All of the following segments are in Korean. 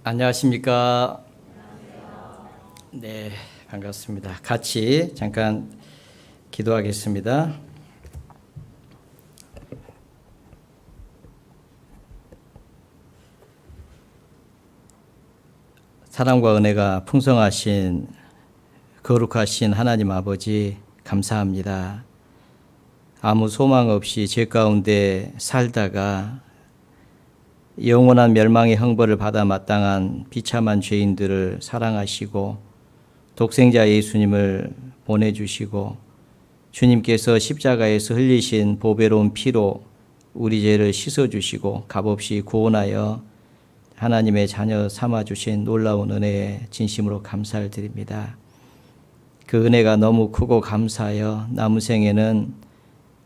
안녕하십니까? 네, 반갑습니다. 같이 잠깐 기도하겠습니다. 사랑과 은혜가 풍성하신 거룩하신 하나님 아버지 감사합니다. 아무 소망 없이 죄 가운데 살다가 영원한 멸망의 형벌을 받아 마땅한 비참한 죄인들을 사랑하시고 독생자 예수님을 보내주시고 주님께서 십자가에서 흘리신 보배로운 피로 우리 죄를 씻어주시고 값없이 구원하여 하나님의 자녀 삼아주신 놀라운 은혜에 진심으로 감사를 드립니다. 그 은혜가 너무 크고 감사하여 남은 생에는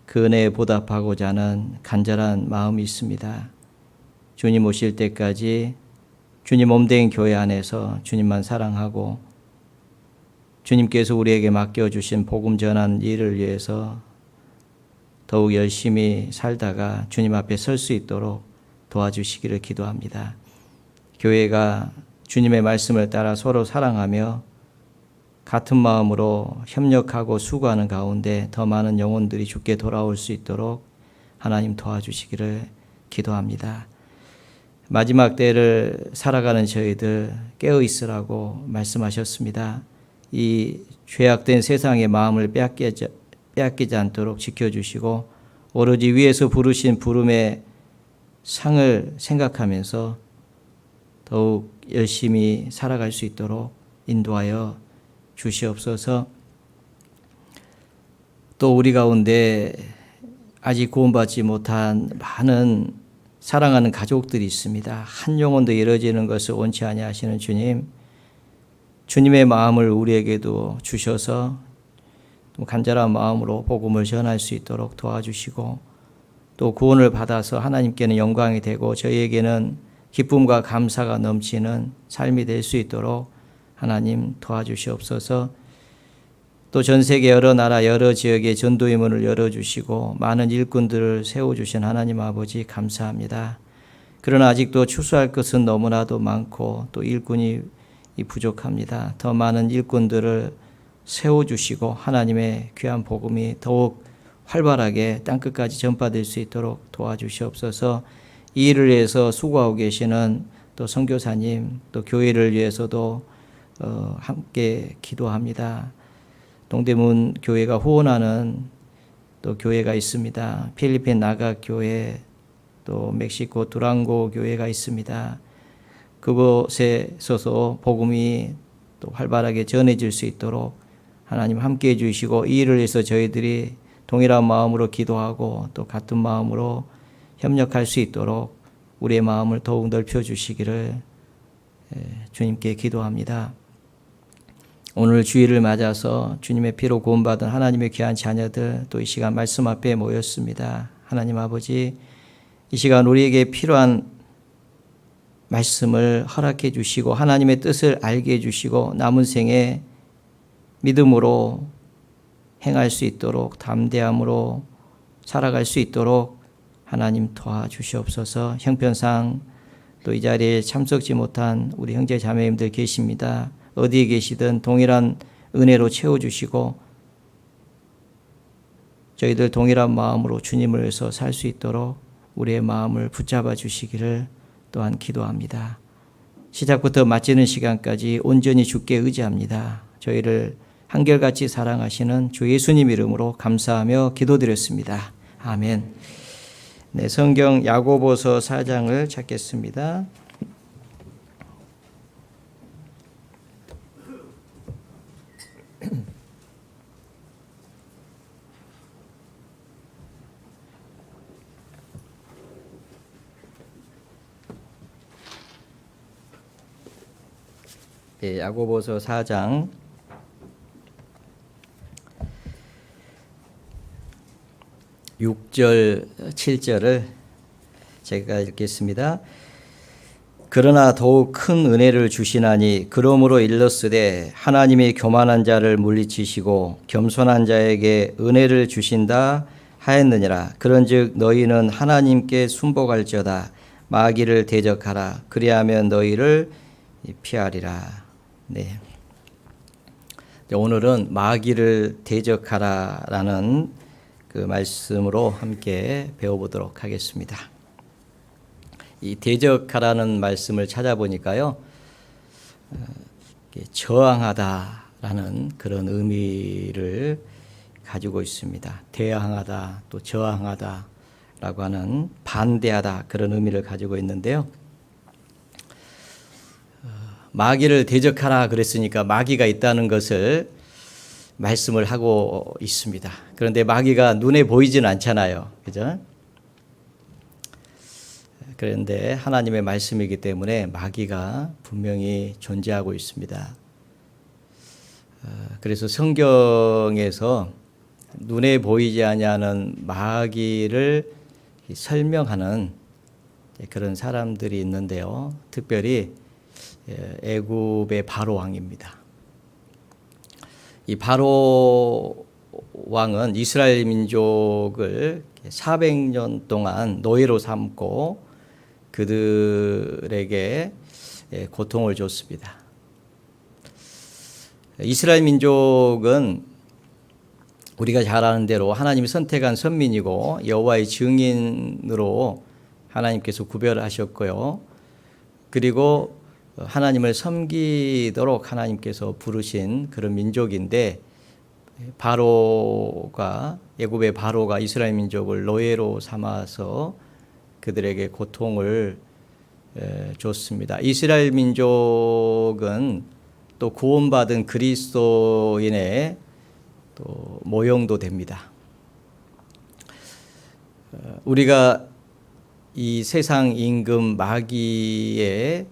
그 은혜에 보답하고자 하는 간절한 마음이 있습니다. 주님 오실 때까지 주님 몸된 교회 안에서 주님만 사랑하고 주님께서 우리에게 맡겨주신 복음 전하는 일을 위해서 더욱 열심히 살다가 주님 앞에 설 수 있도록 도와주시기를 기도합니다. 교회가 주님의 말씀을 따라 서로 사랑하며 같은 마음으로 협력하고 수고하는 가운데 더 많은 영혼들이 주께 돌아올 수 있도록 하나님 도와주시기를 기도합니다. 마지막 때를 살아가는 저희들 깨어 있으라고 말씀하셨습니다. 이 죄악된 세상의 마음을 빼앗기지 않도록 지켜주시고 오로지 위에서 부르신 부름의 상을 생각하면서 더욱 열심히 살아갈 수 있도록 인도하여 주시옵소서. 또 우리 가운데 아직 구원받지 못한 많은 사랑하는 가족들이 있습니다. 한 영혼도 이루어지는 것을 원치 아니하시는 주님, 주님의 마음을 우리에게도 주셔서 간절한 마음으로 복음을 전할 수 있도록 도와주시고 또 구원을 받아서 하나님께는 영광이 되고 저희에게는 기쁨과 감사가 넘치는 삶이 될 수 있도록 하나님 도와주시옵소서. 또 전 세계 여러 나라 여러 지역에 전도의 문을 열어주시고 많은 일꾼들을 세워주신 하나님 아버지 감사합니다. 그러나 아직도 추수할 것은 너무나도 많고 또 일꾼이 부족합니다. 더 많은 일꾼들을 세워주시고 하나님의 귀한 복음이 더욱 활발하게 땅끝까지 전파될 수 있도록 도와주시옵소서. 이 일을 위해서 수고하고 계시는 또 선교사님 또 교회를 위해서도 함께 기도합니다. 동대문 교회가 후원하는 또 교회가 있습니다. 필리핀 나각 교회 또 멕시코 두랑고 교회가 있습니다. 그곳에 서서 복음이 또 활발하게 전해질 수 있도록 하나님 함께 해주시고 이 일을 위해서 저희들이 동일한 마음으로 기도하고 또 같은 마음으로 협력할 수 있도록 우리의 마음을 더욱 넓혀주시기를 주님께 기도합니다. 오늘 주일을 맞아서 주님의 피로 구원받은 하나님의 귀한 자녀들 또 이 시간 말씀 앞에 모였습니다. 하나님 아버지 이 시간 우리에게 필요한 말씀을 허락해 주시고 하나님의 뜻을 알게 해 주시고 남은 생에 믿음으로 행할 수 있도록 담대함으로 살아갈 수 있도록 하나님 도와주시옵소서. 형편상 또 이 자리에 참석지 못한 우리 형제 자매님들 계십니다. 어디에 계시든 동일한 은혜로 채워주시고 저희들 동일한 마음으로 주님을 위해서 살 수 있도록 우리의 마음을 붙잡아 주시기를 또한 기도합니다. 시작부터 마치는 시간까지 온전히 주께 의지합니다. 저희를 한결같이 사랑하시는 주 예수님 이름으로 감사하며 기도드렸습니다. 아멘. 네, 성경 야고보서 4장을 찾겠습니다. 네, 야고보서 4장 6절 7절을 제가 읽겠습니다. 그러나 더욱 큰 은혜를 주시나니 그러므로 일렀으되 하나님이 교만한 자를 물리치시고 겸손한 자에게 은혜를 주신다 하였느니라. 그런즉 너희는 하나님께 순복할지어다. 마귀를 대적하라. 그리하면 너희를 피하리라. 네. 오늘은 마귀를 대적하라라는 그 말씀으로 함께 배워보도록 하겠습니다. 이 대적하라는 말씀을 찾아보니까요, 저항하다라는 그런 의미를 가지고 있습니다. 대항하다, 또 저항하다라고 하는 반대하다 그런 의미를 가지고 있는데요. 마귀를 대적하라 그랬으니까 마귀가 있다는 것을 말씀을 하고 있습니다. 그런데 마귀가 눈에 보이지는 않잖아요. 그죠? 그런데 하나님의 말씀이기 때문에 마귀가 분명히 존재하고 있습니다. 그래서 성경에서 눈에 보이지 아니하는 마귀를 설명하는 그런 사람들이 있는데요. 특별히 애굽의 바로 왕입니다. 이 바로 왕은 이스라엘 민족을 400년 동안 노예로 삼고 그들에게 고통을 줬습니다. 이스라엘 민족은 우리가 잘 아는 대로 하나님이 선택한 선민이고 여호와의 증인으로 하나님께서 구별하셨고요. 그리고 하나님을 섬기도록 하나님께서 부르신 그런 민족인데, 바로가, 애굽의 바로가 이스라엘 민족을 노예로 삼아서 그들에게 고통을 줬습니다. 이스라엘 민족은 또 구원받은 그리스도인의 또 모형도 됩니다. 우리가 이 세상 임금 마귀에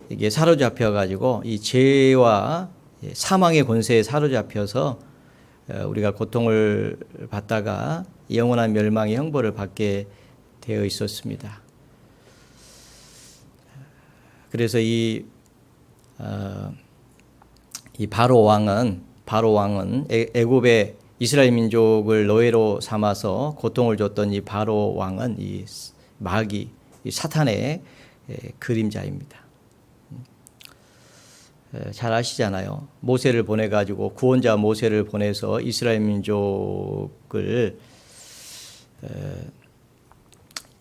이게 사로잡혀 가지고 이 죄와 사망의 권세에 사로잡혀서 우리가 고통을 받다가 영원한 멸망의 형벌을 받게 되어 있었습니다. 그래서 이 바로 왕은 애굽의 이스라엘 민족을 노예로 삼아서 고통을 줬던 이 바로 왕은 이 마귀, 이 사탄의 그림자입니다. 잘 아시잖아요. 모세를 보내 가지고 구원자 모세를 보내서 이스라엘 민족을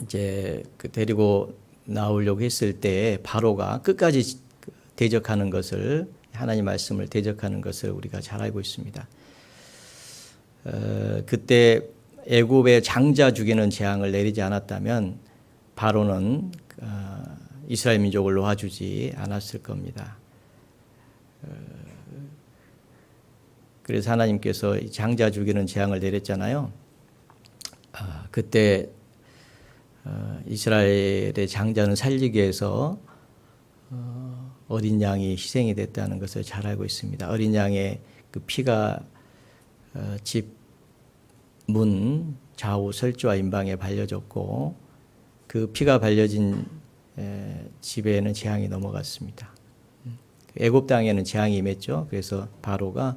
이제 데리고 나오려고 했을 때 바로가 끝까지 대적하는 것을, 하나님 말씀을 대적하는 것을 우리가 잘 알고 있습니다. 그때 애굽의 장자 죽이는 재앙을 내리지 않았다면 바로는 이스라엘 민족을 놓아주지 않았을 겁니다. 그래서 하나님께서 장자 죽이는 재앙을 내렸잖아요. 그때 이스라엘의 장자는 살리기 위해서 어린 양이 희생이 됐다는 것을 잘 알고 있습니다. 어린 양의 그 피가 집 문 좌우 설주와 임방에 발려졌고 그 피가 발려진 집에는 재앙이 넘어갔습니다. 애굽 땅에는 재앙이 임했죠. 그래서 바로가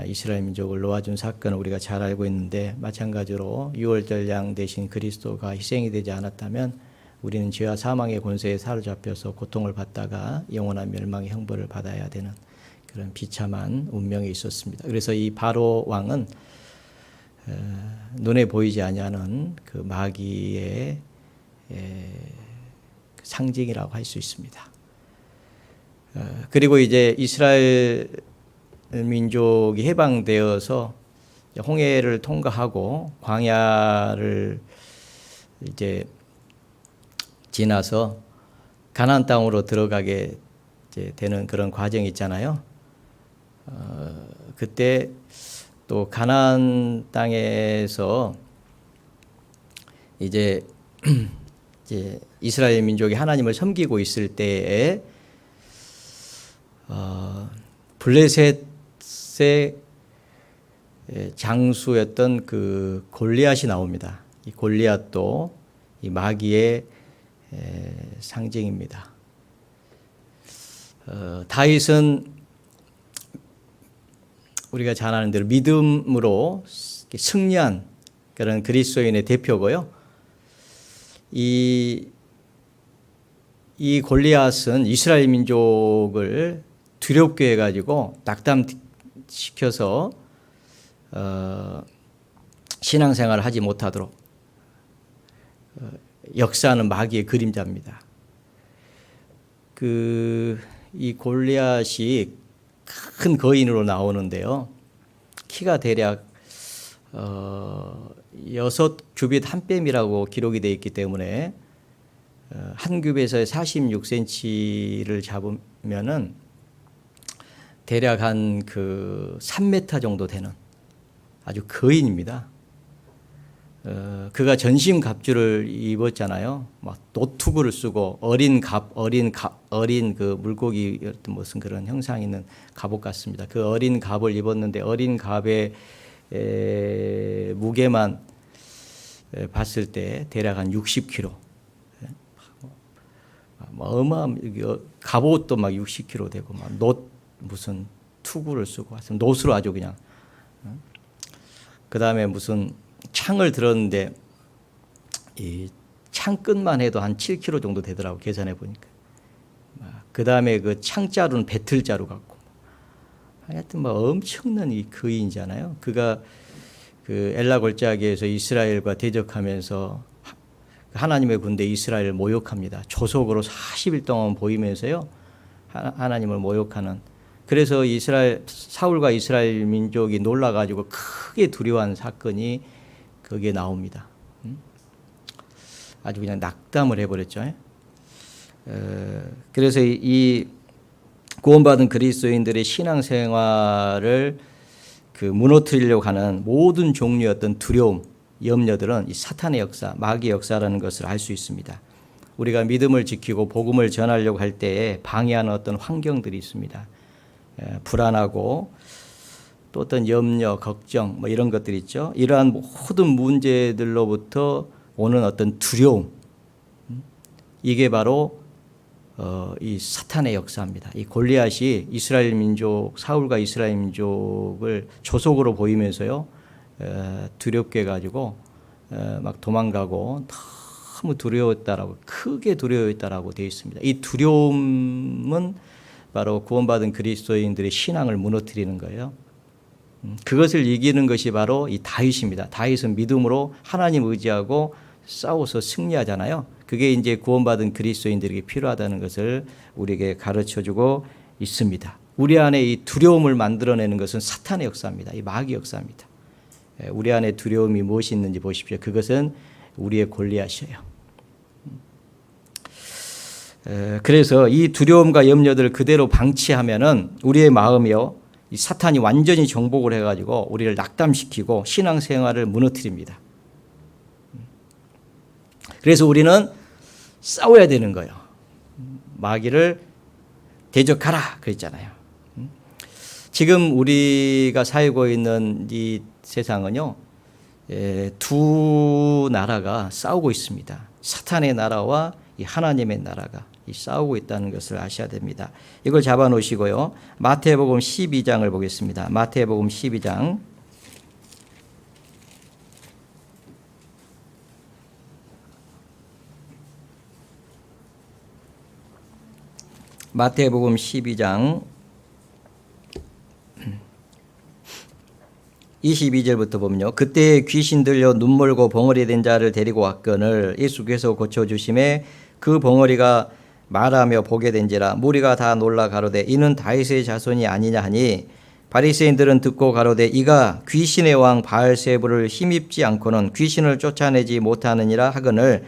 이스라엘 민족을 놓아준 사건을 우리가 잘 알고 있는데, 마찬가지로 유월절 양 대신 그리스도가 희생이 되지 않았다면 우리는 죄와 사망의 권세에 사로잡혀서 고통을 받다가 영원한 멸망의 형벌을 받아야 되는 그런 비참한 운명이 있었습니다. 그래서 이 바로 왕은 눈에 보이지 아니하는 그 마귀의 상징이라고 할 수 있습니다. 그리고 이제 이스라엘 민족이 해방되어서 홍해를 통과하고 광야를 이제 지나서 가나안 땅으로 들어가게 이제 되는 그런 과정이 있잖아요. 그때 또 가나안 땅에서 이제 이스라엘 민족이 하나님을 섬기고 있을 때에 블레셋의 장수였던 그 골리앗이 나옵니다. 이 골리앗도 이 마귀의 상징입니다. 다윗은 우리가 잘 아는 대로 믿음으로 승리한 그런 그리스도인의 대표고요. 이 이 골리앗은 이스라엘 민족을 두렵게 해가지고 낙담시켜서 신앙생활을 하지 못하도록 역사하는 마귀의 그림자입니다. 이 골리앗이 큰 거인으로 나오는데요. 키가 대략 6규빗 한 뼘이라고 기록이 되어 있기 때문에 한 규빗에서 46cm를 잡으면은 대략 한 3m 정도 되는 아주 거인입니다. 그가 전신 갑주를 입었잖아요. 막 노투구를 쓰고 어린 그 물고기 무슨 그런 형상 있는 갑옷 같습니다. 그 어린 갑을 입었는데 어린 갑의 무게만 봤을 때 대략 한 60kg. 갑옷도 막 60kg 되고 막 무슨 투구를 쓰고 노수로 아주 그냥. 그 다음에 무슨 창을 들었는데 이 창 끝만 해도 한 7kg 정도 되더라고 계산해 보니까. 그 다음에 그 창자루는 배틀자루 같고. 하여튼 뭐 엄청난 이 거인이잖아요. 그가 그 엘라 골짜기에서 이스라엘과 대적하면서 하나님의 군대 이스라엘을 모욕합니다. 조속으로 40일 동안 보이면서요. 하나님을 모욕하는. 그래서 사울과 이스라엘 민족이 놀라가지고 크게 두려워한 사건이 거기에 나옵니다. 아주 그냥 낙담을 해버렸죠. 그래서 이 구원받은 그리스도인들의 신앙생활을 무너뜨리려고 하는 모든 종류의 어떤 두려움, 염려들은 이 사탄의 역사, 마귀의 역사라는 것을 알 수 있습니다. 우리가 믿음을 지키고 복음을 전하려고 할 때에 방해하는 어떤 환경들이 있습니다. 불안하고 또 어떤 염려, 걱정 뭐 이런 것들이 있죠. 이러한 모든 문제들로부터 오는 어떤 두려움, 이게 바로 이 사탄의 역사입니다. 이 골리앗이 이스라엘 민족, 사울과 이스라엘 민족을 조속으로 보이면서요, 두렵게 해가지고 막 도망가고 너무 두려웠다라고, 크게 두려웠다라고 되어 있습니다. 이 두려움은 바로 구원받은 그리스도인들의 신앙을 무너뜨리는 거예요. 그것을 이기는 것이 바로 이 다윗입니다. 다윗은 믿음으로 하나님 의지하고 싸워서 승리하잖아요. 그게 이제 구원받은 그리스도인들에게 필요하다는 것을 우리에게 가르쳐주고 있습니다. 우리 안에 이 두려움을 만들어내는 것은 사탄의 역사입니다. 이 마귀 역사입니다. 우리 안에 두려움이 무엇이 있는지 보십시오. 그것은 우리의 골리앗이에요. 그래서 이 두려움과 염려들을 그대로 방치하면은 우리의 마음이요, 이 사탄이 완전히 정복을 해가지고 우리를 낙담시키고 신앙생활을 무너뜨립니다. 그래서 우리는 싸워야 되는 거예요. 마귀를 대적하라 그랬잖아요. 지금 우리가 살고 있는 이 세상은요, 두 나라가 싸우고 있습니다. 사탄의 나라와 이 하나님의 나라가 싸우고 있다는 것을 아셔야 됩니다. 이걸 잡아 놓으시고요. 마태복음 12장을 보겠습니다. 마태복음 12장. 마태복음 12장 22절부터 보면요. 그때 귀신 들려 눈멀고 벙어리 된 자를 데리고 왔거늘 예수께서 고쳐주심에 그 벙어리가 말하며 보게 된지라. 무리가 다 놀라 가로되 이는 다윗의 자손이 아니냐 하니 바리새인들은 듣고 가로되 이가 귀신의 왕 바알세불을 힘입지 않고는 귀신을 쫓아내지 못하느니라 하거늘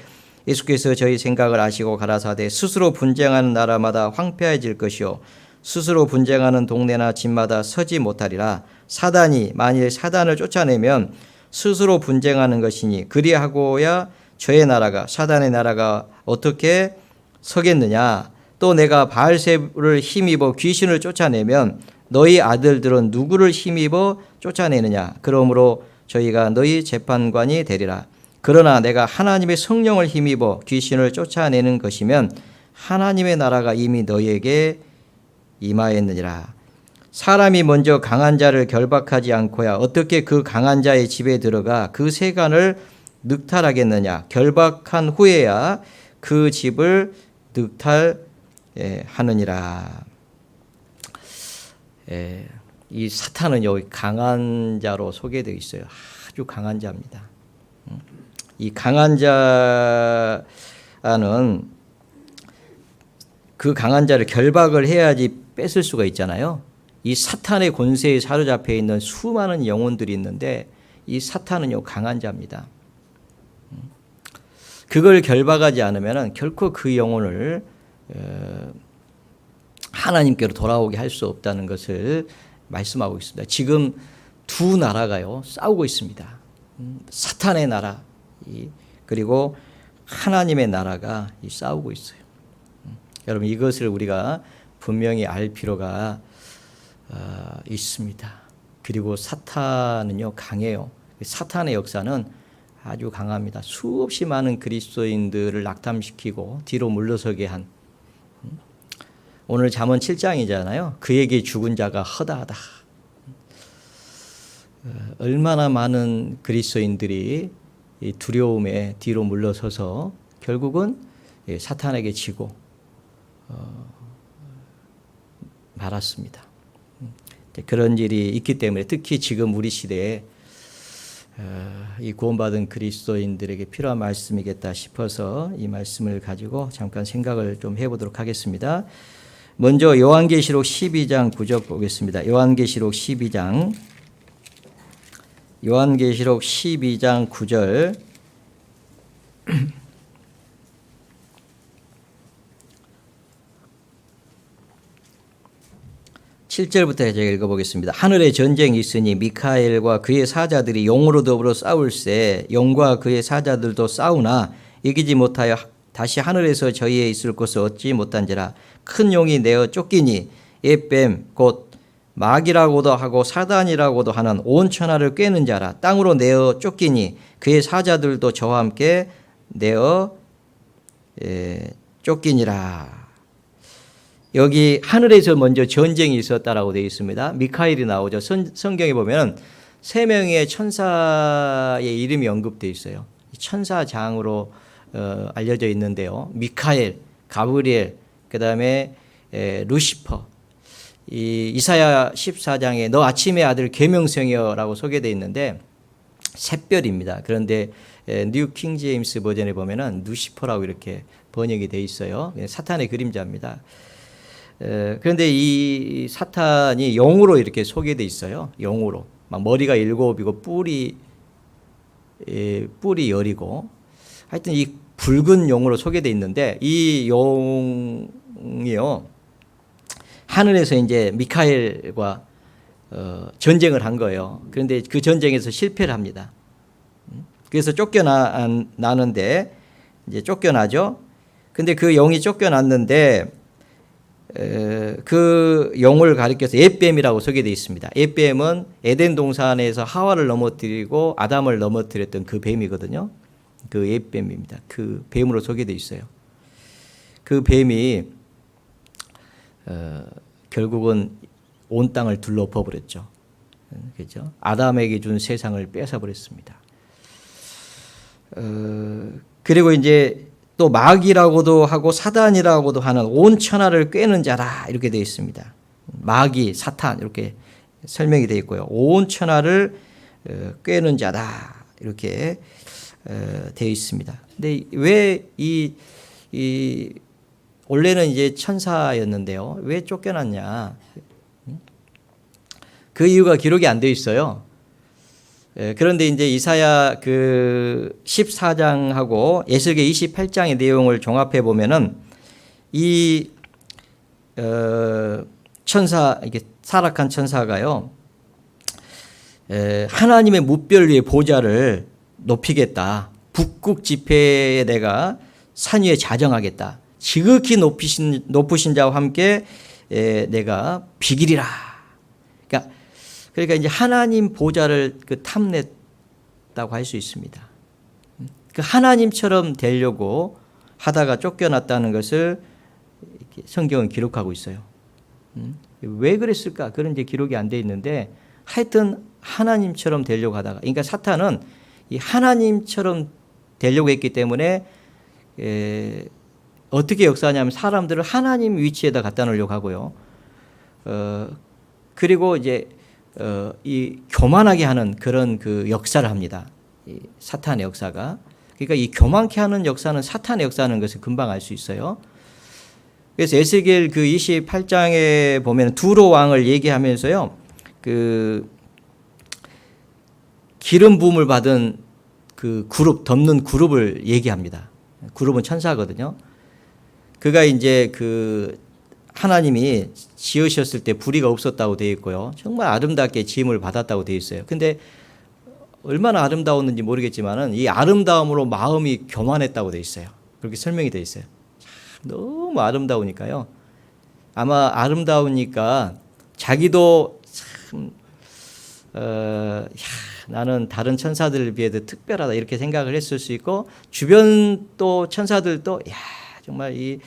예수께서 저희 생각을 아시고 가라사대 스스로 분쟁하는 나라마다 황폐해질 것이요 스스로 분쟁하는 동네나 집마다 서지 못하리라. 사단이 만일 사단을 쫓아내면 스스로 분쟁하는 것이니 그리하고야 저의 나라가 사단의 나라가 어떻게 서겠느냐. 또 내가 바알세불을 힘입어 귀신을 쫓아내면 너희 아들들은 누구를 힘입어 쫓아내느냐. 그러므로 저희가 너희 재판관이 되리라. 그러나 내가 하나님의 성령을 힘입어 귀신을 쫓아내는 것이면 하나님의 나라가 이미 너희에게 임하였느니라. 사람이 먼저 강한 자를 결박하지 않고야 어떻게 그 강한 자의 집에 들어가 그 세간을 늑탈하겠느냐. 결박한 후에야 그 집을 득탈하느니라. 이 사탄은 여기 강한 자로 소개되어 있어요. 아주 강한 자입니다. 이 강한 자는 그 강한 자를 결박을 해야지 뺏을 수가 있잖아요. 이 사탄의 권세에 사로잡혀 있는 수많은 영혼들이 있는데 이 사탄은요 강한 자입니다. 그걸 결박하지 않으면 결코 그 영혼을 하나님께로 돌아오게 할 수 없다는 것을 말씀하고 있습니다. 지금 두 나라가요 싸우고 있습니다. 사탄의 나라 그리고 하나님의 나라가 싸우고 있어요. 여러분 이것을 우리가 분명히 알 필요가 있습니다. 그리고 사탄은요 강해요. 사탄의 역사는 아주 강합니다. 수없이 많은 그리스도인들을 낙담시키고 뒤로 물러서게 한 오늘 잠언 7장이잖아요. 그에게 죽은 자가 허다하다. 얼마나 많은 그리스도인들이 이 두려움에 뒤로 물러서서 결국은 사탄에게 지고 말았습니다. 그런 일이 있기 때문에 특히 지금 우리 시대에 이 구원받은 그리스도인들에게 필요한 말씀이겠다 싶어서 이 말씀을 가지고 잠깐 생각을 좀 해보도록 하겠습니다. 먼저 요한계시록 12장 9절 보겠습니다. 요한계시록 12장 9절 7절부터 제가 읽어보겠습니다. 하늘에 전쟁이 있으니 미카엘과 그의 사자들이 용으로 더불어 싸울세 용과 그의 사자들도 싸우나 이기지 못하여 다시 하늘에서 저희에 있을 곳을 얻지 못한지라. 큰 용이 내어 쫓기니 옛뱀 곧 마귀라고도 하고 사단이라고도 하는 온 천하를 꿰는 자라. 땅으로 내어 쫓기니 그의 사자들도 저와 함께 내어 쫓기니라. 여기 하늘에서 먼저 전쟁이 있었다라고 되어 있습니다. 미카엘이 나오죠. 성경에 보면 세 명의 천사의 이름이 언급되어 있어요. 천사장으로 알려져 있는데요. 미카엘, 가브리엘, 그다음에 루시퍼. 이 이사야 14장에 너 아침의 아들 계명성이여라고 소개되어 있는데 샛별입니다. 그런데 뉴 킹 제임스 버전에 보면은 루시퍼라고 이렇게 번역이 되어 있어요. 사탄의 그림자입니다. 그런데 이 사탄이 용으로 이렇게 소개되어 있어요. 용으로. 막 머리가 7이고 뿔이 10이고 하여튼 이 붉은 용으로 소개되어 있는데 이 용이요. 하늘에서 이제 미카엘과 전쟁을 한 거예요. 그런데 그 전쟁에서 실패를 합니다. 그래서 쫓겨나는데 이제 쫓겨나죠. 근데 그 용이 쫓겨났는데 그 용을 가리켜서 옛뱀이라고 소개되어 있습니다. 옛뱀은 에덴 동산에서 하와를 넘어뜨리고 아담을 넘어뜨렸던 그 뱀이거든요. 그 옛뱀입니다. 그 뱀으로 소개되어 있어요. 그 뱀이 결국은 온 땅을 둘러엎어 버렸죠. 그렇죠? 아담에게 준 세상을 뺏어 버렸습니다. 그리고 이제 또 마귀라고도 하고 사단이라고도 하는 온 천하를 꿰는 자라 이렇게 되어 있습니다. 마귀, 사탄 이렇게 설명이 되어 있고요. 온 천하를 꿰는 자다 이렇게 되어 있습니다. 근데 왜 이 원래는 이제 천사였는데요. 왜 쫓겨났냐? 그 이유가 기록이 안 되어 있어요. 그런데 이제 이사야 그 14장하고 에스겔 28장의 내용을 종합해 보면은 이 천사 이게 타락한 천사가요. 하나님의 무별 위에 보좌를 높이겠다. 북극 지폐에 내가 산 위에 자정하겠다. 지극히 높으신 자와 함께 내가 비기리라. 그러니까 이제 하나님 보좌를 그 탐냈다고 할 수 있습니다. 그 하나님처럼 되려고 하다가 쫓겨났다는 것을 성경은 기록하고 있어요. 왜 그랬을까? 그런 이제 기록이 안 돼 있는데 하여튼 하나님처럼 되려고 하다가 그러니까 사탄은 이 하나님처럼 되려고 했기 때문에 어떻게 역사하냐면 사람들을 하나님 위치에다 갖다 놓으려고 하고요. 그리고 이제 이 교만하게 하는 그런 그 역사를 합니다. 이 사탄의 역사가. 그러니까 이 교만케 하는 역사는 사탄의 역사는 것을 금방 알 수 있어요. 그래서 에스겔 그 28장에 보면 두로 왕을 얘기하면서요. 그 기름 부음을 받은 그 그룹, 덮는 그룹을 얘기합니다. 그룹은 천사거든요. 그가 이제 그 하나님이 지으셨을 때 불의가 없었다고 되어 있고요. 정말 아름답게 지음을 받았다고 되어 있어요. 근데 얼마나 아름다웠는지 모르겠지만은 이 아름다움으로 마음이 교만했다고 되어 있어요. 그렇게 설명이 되어 있어요. 너무 아름다우니까요. 아마 아름다우니까 자기도 참, 나는 다른 천사들에 비해도 특별하다 이렇게 생각을 했을 수 있고 주변 또 천사들도 정말 이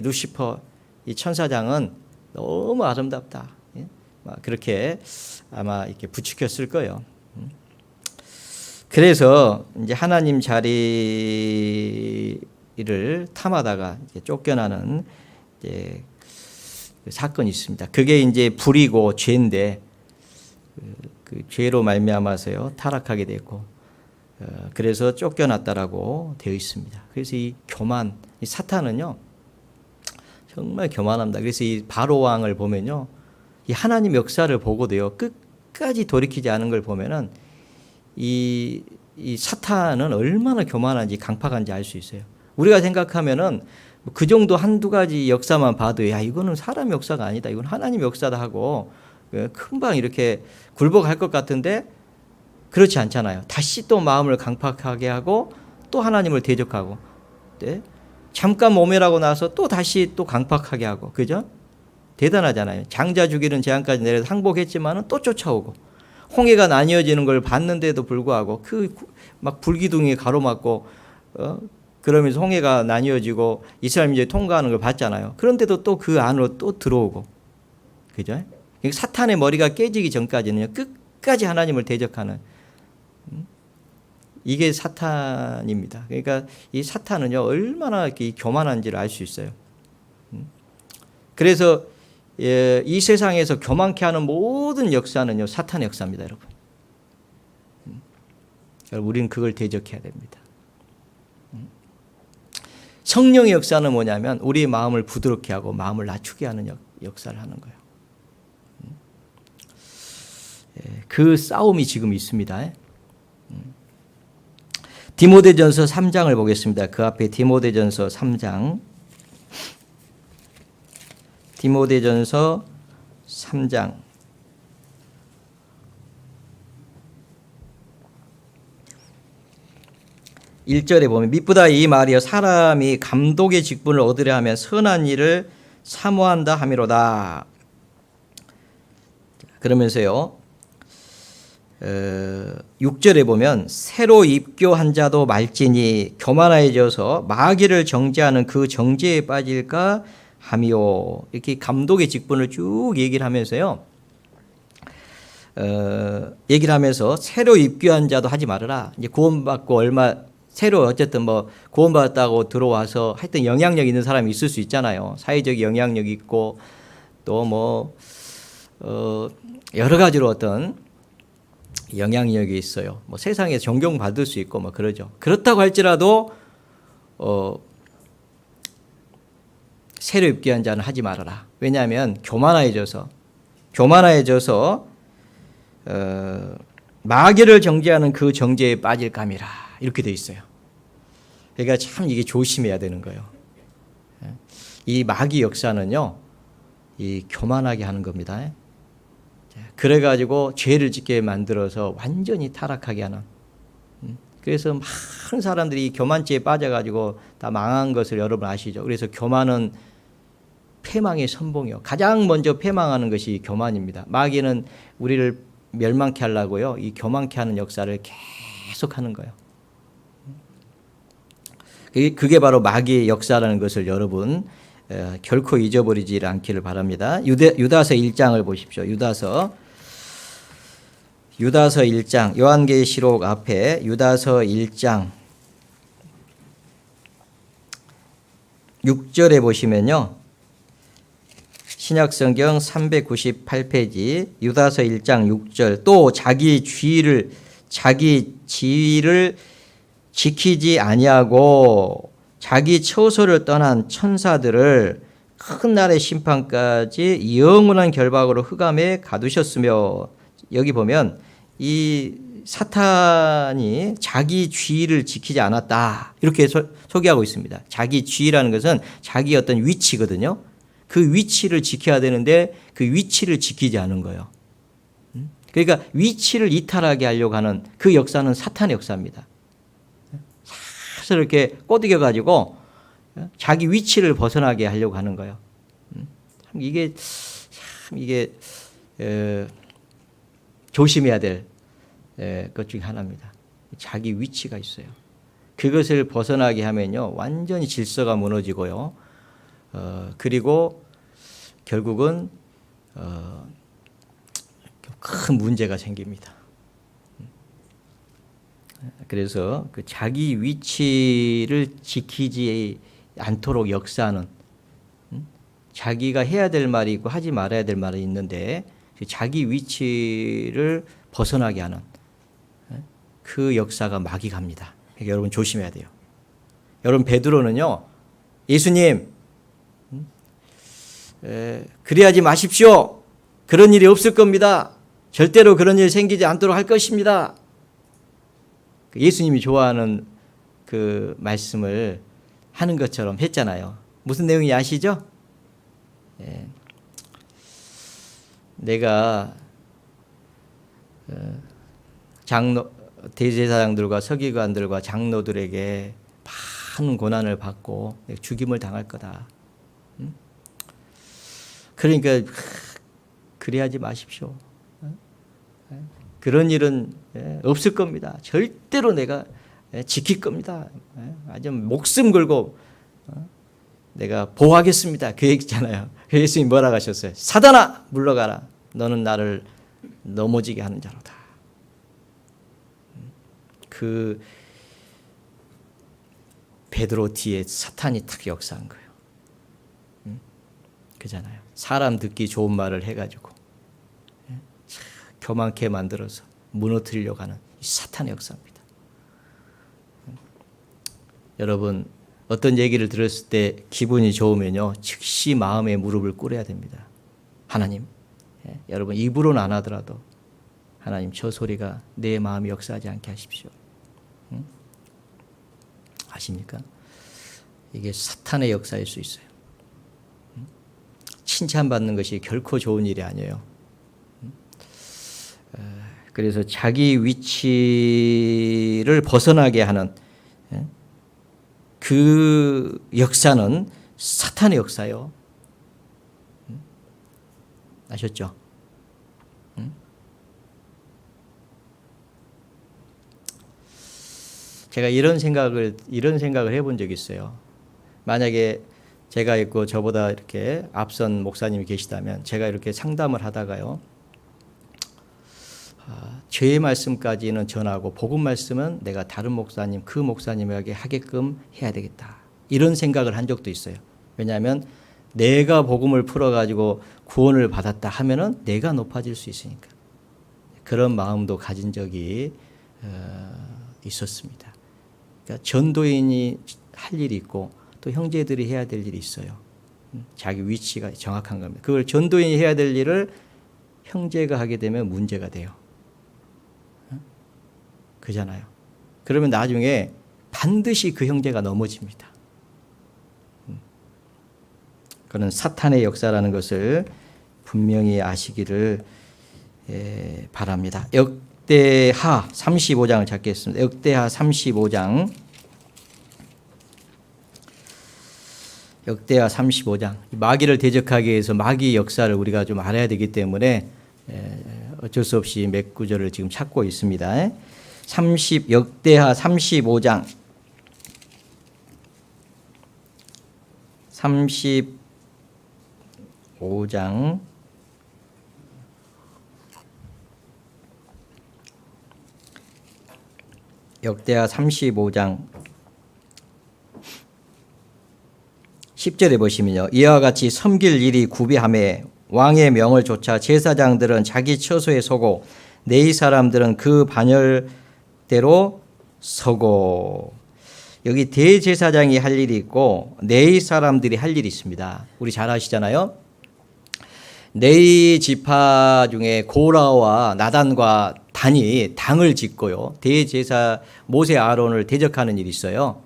루시퍼 이 천사장은 너무 아름답다. 그렇게 아마 이렇게 부추겼을 거예요. 그래서 이제 하나님 자리를 탐하다가 이제 쫓겨나는 이제 그 사건이 있습니다. 그게 이제 불이고 죄인데 그 죄로 말미암아서요 타락하게 됐고 그래서 쫓겨났다라고 되어 있습니다. 그래서 이 교만, 이 사탄은요 정말 교만합니다. 그래서 이 바로 왕을 보면요 이 하나님 역사를 보고도요 끝까지 돌이키지 않은 걸 보면은 이 사탄은 얼마나 교만한지 강팍한지 알 수 있어요. 우리가 생각하면은 그 정도 한두 가지 역사만 봐도 야 이거는 사람 역사가 아니다. 이건 하나님 역사다 하고 금방 이렇게 굴복할 것 같은데 그렇지 않잖아요. 다시 또 마음을 강팍하게 하고 또 하나님을 대적하고 네? 잠깐 모멸하고 나서 또 다시 또 강팍하게 하고 그죠? 대단하잖아요. 장자 죽이는 재앙까지 내려서 항복했지만은 또 쫓아오고 홍해가 나뉘어지는 걸 봤는데도 불구하고 그 막 불기둥이 가로막고 그러면서 홍해가 나뉘어지고 이스라엘 민족이 통과하는 걸 봤잖아요. 그런데도 또 그 안으로 또 들어오고 그죠? 사탄의 머리가 깨지기 전까지는요 끝까지 하나님을 대적하는 이게 사탄입니다. 그러니까 이 사탄은요 얼마나 이렇게 교만한지를 알 수 있어요. 그래서 이 세상에서 교만케 하는 모든 역사는요 사탄의 역사입니다, 여러분. 우리는 그걸 대적해야 됩니다. 성령의 역사는 뭐냐면 우리의 마음을 부드럽게 하고 마음을 낮추게 하는 역사를 하는 거예요. 그 싸움이 지금 있습니다. 디모데전서 3장을 보겠습니다. 그 앞에 디모데전서 3장. 디모데전서 3장. 1절에 보면 미쁘다 이 말이여 사람이 감독의 직분을 얻으려 하면 선한 일을 사모한다 함이로다. 그러면서요 6절에 보면 새로 입교한 자도 말지니 교만해져서 마귀를 정죄하는 그 정죄에 빠질까 하미요. 이렇게 감독의 직분을 쭉 얘기를 하면서요 얘기를 하면서 새로 입교한 자도 하지 말아라. 이제 구원받고 얼마 새로 어쨌든 뭐 구원받았다고 들어와서 하여튼 영향력 있는 사람이 있을 수 있잖아요. 사회적 영향력 있고 또 뭐 여러 가지로 어떤 영향력이 있어요. 뭐 세상에 존경받을 수 있고 뭐 그러죠. 그렇다고 할지라도 새로 입교한 자는 하지 말아라. 왜냐하면 교만해져서 마귀를 정죄하는 그 정죄에 빠질 감이라 이렇게 돼 있어요. 그러니까 참 이게 조심해야 되는 거예요. 이 마귀 역사는요, 이 교만하게 하는 겁니다. 그래가지고 죄를 짓게 만들어서 완전히 타락하게 하는. 그래서 많은 사람들이 교만죄에 빠져가지고 다 망한 것을 여러분 아시죠? 그래서 교만은 패망의 선봉이요. 가장 먼저 패망하는 것이 교만입니다. 마귀는 우리를 멸망케 하려고요. 이 교만케 하는 역사를 계속하는 거예요. 그게 바로 마귀의 역사라는 것을 여러분 결코 잊어버리지 않기를 바랍니다. 유다서 1장을 보십시오. 유다서 1장 요한계시록 앞에 유다서 1장 6절에 보시면요. 신약성경 398페이지 유다서 1장 6절 또 자기 지위를 지키지 아니하고 자기 처소를 떠난 천사들을 큰 날의 심판까지 영원한 결박으로 흑암에 가두셨으며 여기 보면 이 사탄이 자기 지위를 지키지 않았다 이렇게 소개하고 있습니다. 자기 지위라는 것은 자기 어떤 위치거든요. 그 위치를 지켜야 되는데 그 위치를 지키지 않은 거예요. 그러니까 위치를 이탈하게 하려고 하는 그 역사는 사탄의 역사입니다. 사서 이렇게 꼬드겨 가지고 자기 위치를 벗어나게 하려고 하는 거예요. 이게 조심해야 될 것 중에 하나입니다. 자기 위치가 있어요. 그것을 벗어나게 하면요 완전히 질서가 무너지고요. 그리고 결국은 큰 문제가 생깁니다. 그래서 그 자기 위치를 지키지 않도록 역사하는 자기가 해야 될 말이 있고 하지 말아야 될 말이 있는데 자기 위치를 벗어나게 하는 그 역사가 막이 갑니다. 그러니까 여러분 조심해야 돼요. 여러분 베드로는요 예수님 그래야지 마십시오. 그런 일이 없을 겁니다. 절대로 그런 일 생기지 않도록 할 것입니다. 예수님이 좋아하는 그 말씀을 하는 것처럼 했잖아요. 무슨 내용인지 아시죠? 내가 대제사장들과 서기관들과 장로들에게 많은 고난을 받고 죽임을 당할 거다. 그러니까 그래야지 마십시오. 그런 일은 없을 겁니다. 절대로 내가 지킬 겁니다. 아주 목숨 걸고 내가 보호하겠습니다. 그 얘기잖아요. 예수님이 뭐라고 하셨어요? 사단아 물러가라. 너는 나를 넘어지게 하는 자로다. 그 베드로 뒤에 사탄이 탁 역사한 거예요. 그잖아요. 사람 듣기 좋은 말을 해가지고 교만케 만들어서 무너뜨리려고 하는 사탄의 역사입니다. 여러분 어떤 얘기를 들었을 때 기분이 좋으면요 즉시 마음에 무릎을 꿇어야 됩니다. 하나님, 여러분 입으로는 안 하더라도 하나님 저 소리가 내 마음이 역사하지 않게 하십시오. 아십니까? 이게 사탄의 역사일 수 있어요. 칭찬받는 것이 결코 좋은 일이 아니에요. 그래서 자기 위치를 벗어나게 하는 그 역사는 사탄의 역사요. 아셨죠? 제가 이런 생각을 해본 적이 있어요. 만약에 제가 있고 저보다 이렇게 앞선 목사님이 계시다면 제가 이렇게 상담을 하다가요. 죄의 말씀까지는 전하고 복음 말씀은 내가 다른 목사님, 그 목사님에게 하게끔 해야 되겠다. 이런 생각을 한 적도 있어요. 왜냐하면 내가 복음을 풀어가지고 구원을 받았다 하면은 내가 높아질 수 있으니까. 그런 마음도 가진 적이 있었습니다. 그러니까 전도인이 할 일이 있고 또 형제들이 해야 될 일이 있어요. 자기 위치가 정확한 겁니다. 그걸 전도인이 해야 될 일을 형제가 하게 되면 문제가 돼요. 그잖아요. 그러면 나중에 반드시 그 형제가 넘어집니다. 그는 사탄의 역사라는 것을 분명히 아시기를 바랍니다. 역대하 35장을 찾겠습니다. 역대하 35장. 역대하 35장. 마귀를 대적하기 위해서 마귀 역사를 우리가 좀 알아야 되기 때문에 어쩔 수 없이 몇 구절을 지금 찾고 있습니다. 역대하 35장. 35장. 역대하 35장 10절에 보시면요. 이와 같이 섬길 일이 구비하매 왕의 명을 좇아 제사장들은 자기 처소에 서고 내이 사람들은 그 반열대로 서고. 여기 대제사장이 할 일이 있고 내이 사람들이 할 일이 있습니다. 우리 잘 아시잖아요. 내이 지파 중에 고라와 나단과 단이 당을 짓고요. 대제사 모세 아론을 대적하는 일이 있어요.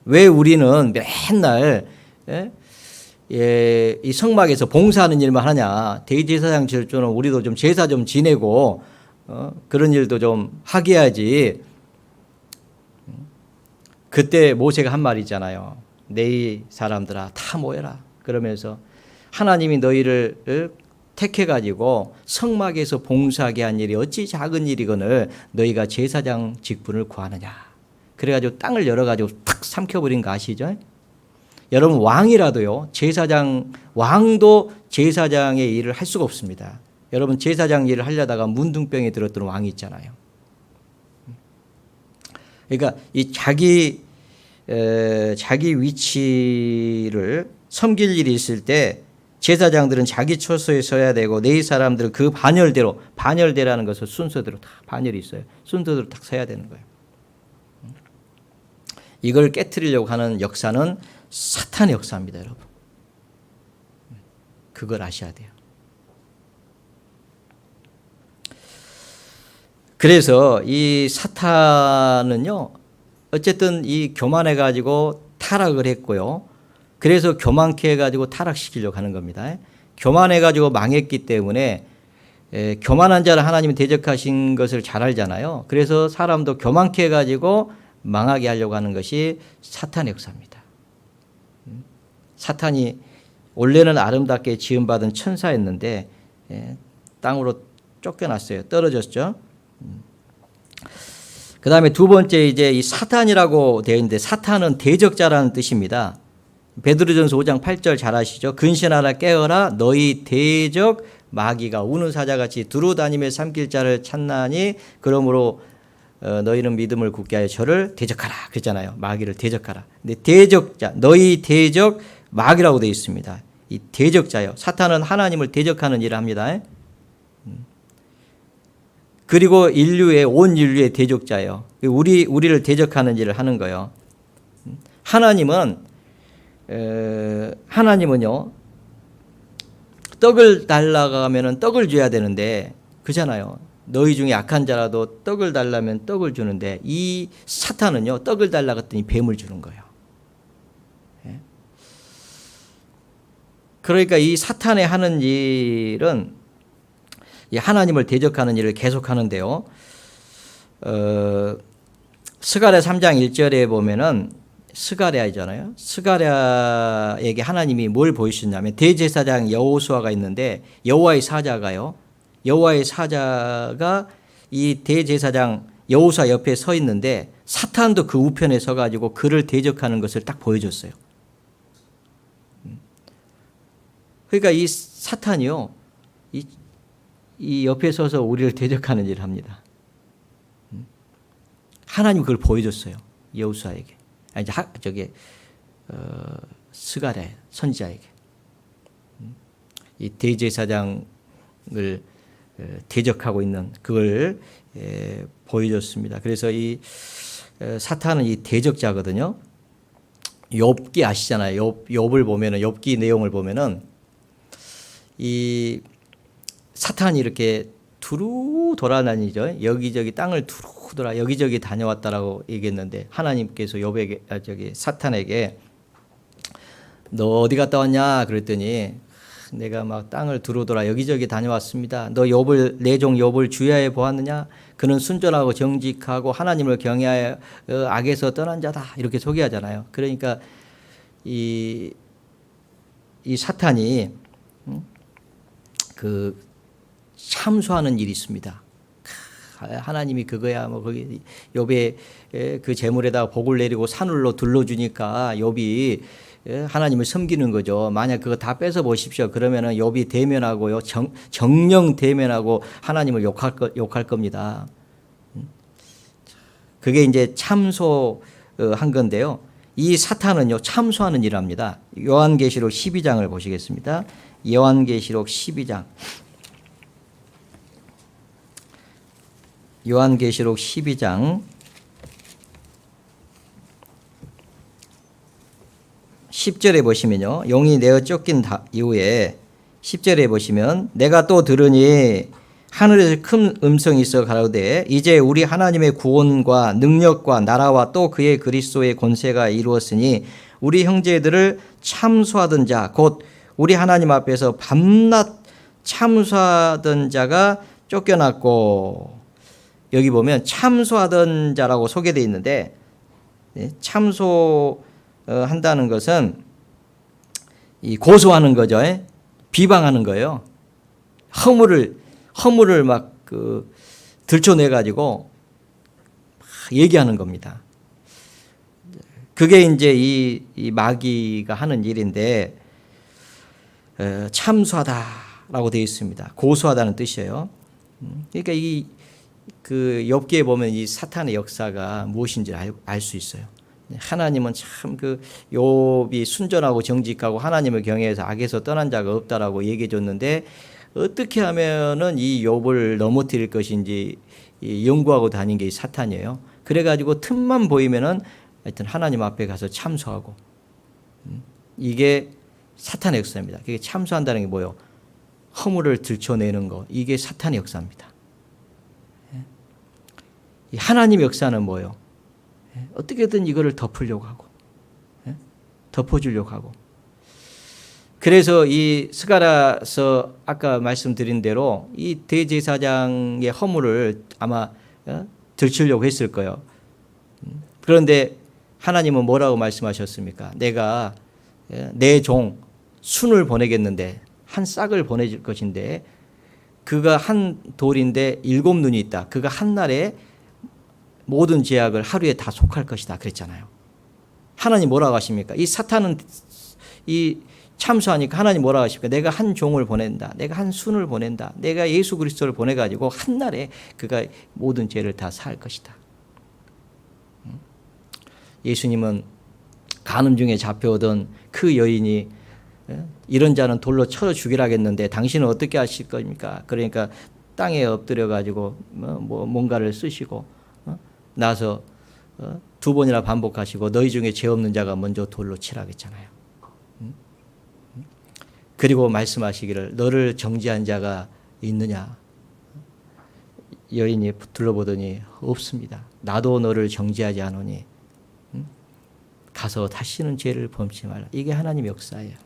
왜 우리는 맨날 이 성막에서 봉사하는 일만 하냐. 대제사장 질주는 우리도 좀 제사 좀 지내고 그런 일도 좀 하게 해야지. 그때 모세가 한 말이 있잖아요. 내 사람들아 다 모여라. 그러면서 하나님이 너희를 택해가지고 성막에서 봉사하게 한 일이 어찌 작은 일이거늘 너희가 제사장 직분을 구하느냐. 그래가지고 땅을 열어가지고 탁 삼켜버린 거 아시죠? 여러분 왕이라도요. 왕도 제사장의 일을 할 수가 없습니다. 여러분 제사장 일을 하려다가 문둥병에 들었던 왕이 있잖아요. 그러니까 이 자기 위치를 섬길 일이 있을 때 제사장들은 자기 처소에 서야 되고 내이 사람들은 그 반열대라는 것은 순서대로 다 반열이 있어요. 순서대로 딱 서야 되는 거예요. 이걸 깨트리려고 하는 역사는 사탄의 역사입니다, 여러분. 그걸 아셔야 돼요. 그래서 이 사탄은요, 어쨌든 이 교만해가지고 타락을 했고요. 그래서 교만케 해가지고 타락시키려고 하는 겁니다. 교만해가지고 망했기 때문에 교만한 자를 하나님이 대적하신 것을 잘 알잖아요. 그래서 사람도 교만케 해가지고 망하게 하려고 하는 것이 사탄의 역사입니다. 사탄이 원래는 아름답게 지음받은 천사였는데 땅으로 쫓겨났어요. 떨어졌죠. 그 다음에 두 번째 이제 이 사탄이라고 되어 있는데 사탄은 대적자라는 뜻입니다. 베드로전서 5장 8절 잘 아시죠? 근신하라 깨어라 너희 대적 마귀가 우는 사자같이 두루 다니며 삼킬 자를 찾나니 그러므로 너희는 믿음을 굳게 하여 저를 대적하라 그랬잖아요. 마귀를 대적하라. 근데 대적자 너희 대적 마귀라고 되어 있습니다. 이 대적자요. 사탄은 하나님을 대적하는 일을 합니다. 그리고 온 인류의 대적자예요. 우리를 대적하는 일을 하는 거예요. 하나님은요, 떡을 달라고 하면은 떡을 줘야 되는데, 그잖아요. 너희 중에 악한 자라도 떡을 달라면 떡을 주는데, 이 사탄은요, 떡을 달라고 했더니 뱀을 주는 거예요. 그러니까 이 사탄의 하는 일은 하나님을 대적하는 일을 계속 하는데요. 스가랴 3장 1절에 보면은 스가랴이잖아요. 스가랴에게 하나님이 뭘 보이셨냐면 대제사장 여호수아가 있는데 여호와의 사자가 이 대제사장 여호수아 옆에 서 있는데 사탄도 그 우편에 서가지고 그를 대적하는 것을 딱 보여줬어요. 그러니까 이 사탄이요, 이 옆에 서서 우리를 대적하는 일을 합니다. 하나님 그걸 보여줬어요. 여호수아에게. 스가랴 선지자에게. 이 대제사장을 대적하고 있는 그걸 보여줬습니다. 그래서 이 사탄은 이 대적자거든요. 욥기 아시잖아요. 욥을 보면은 욥기 내용을 보면은 이 사탄이 이렇게 두루 돌아다니죠. 여기저기 땅을 두루 돌아 여기저기 다녀왔다라고 얘기했는데 하나님께서 사탄에게 너 어디 갔다 왔냐 그랬더니 내가 막 땅을 두루 돌아 여기저기 다녀왔습니다. 너 내 종 욥을 주야에 보았느냐? 그는 순전하고 정직하고 하나님을 경외하여 악에서 떠난 자다 이렇게 소개하잖아요. 그러니까 이 사탄이 그 참소하는 일이 있습니다. 하나님이 그거야 뭐 거기 욥의 그 재물에다가 복을 내리고 산울로 둘러주니까 욥이 하나님을 섬기는 거죠. 만약 그거 다 뺏어 보십시오. 그러면은 욥이 대면하고요, 정령 대면하고 하나님을 욕할 겁니다. 그게 이제 참소한 건데요. 이 사탄은요 참소하는 일을 합니다. 요한계시록 12장을 보시겠습니다. 요한계시록 12장. 요한계시록 12장 10절에 보시면요. 용이 내어 쫓긴 이후에 10절에 보시면 내가 또 들으니 하늘에서 큰 음성이 있어 가로되 이제 우리 하나님의 구원과 능력과 나라와 또 그의 그리스도의 권세가 이루었으니 우리 형제들을 참소하던 자 곧 우리 하나님 앞에서 밤낮 참소하던 자가 쫓겨났고, 여기 보면 참소하던 자라고 소개되어 있는데 참소한다는 것은 이 고소하는 거죠. 비방하는 거예요. 허물을 막 들춰내 가지고 얘기하는 겁니다. 그게 이제 이 마귀가 하는 일인데 참소하다라고 되어 있습니다. 고소하다는 뜻이에요. 그러니까 그 욥기에 보면 이 사탄의 역사가 무엇인지 알 수 있어요. 하나님은 참 그 욥이 순전하고 정직하고 하나님을 경외해서 악에서 떠난 자가 없다라고 얘기해 줬는데 어떻게 하면은 이 욥을 넘어뜨릴 것인지 연구하고 다닌 게 이 사탄이에요. 그래가지고 틈만 보이면은 하여튼 하나님 앞에 가서 참소하고, 이게 사탄의 역사입니다. 그게 참소한다는 게 뭐예요? 허물을 들춰내는 거. 이게 사탄의 역사입니다. 하나님의 역사는 뭐예요? 어떻게든 이거를 덮으려고 하고, 덮어주려고 하고. 그래서 이 스가랴서 아까 말씀드린 대로 이 대제사장의 허물을 아마 들추려고 했을 거예요. 그런데 하나님은 뭐라고 말씀하셨습니까? 내가 내 종 순을 보내겠는데, 한 싹을 보내줄 것인데 그가 한 돌인데 7눈이 있다. 그가 한 날에 모든 죄악을 하루에 다 속할 것이다 그랬잖아요. 하나님 뭐라고 하십니까? 이 사탄은 이 참소하니까 하나님 뭐라고 하십니까? 내가 한 종을 보낸다. 내가 한 순을 보낸다. 내가 예수 그리스도를 보내가지고 한 날에 그가 모든 죄를 다 살 것이다. 예수님은 간음 중에 잡혀오던 그 여인이 이런 자는 돌로 쳐 죽이라겠는데 당신은 어떻게 하실 겁니까? 그러니까 땅에 엎드려 가지고 뭔가를 쓰시고 나서 2번이나 반복하시고 너희 중에 죄 없는 자가 먼저 돌로 치라겠잖아요. 그리고 말씀하시기를 너를 정죄한 자가 있느냐? 여인이 둘러보더니 없습니다. 나도 너를 정죄하지 않으니 가서 다시는 죄를 범치 말라. 이게 하나님의 역사예요.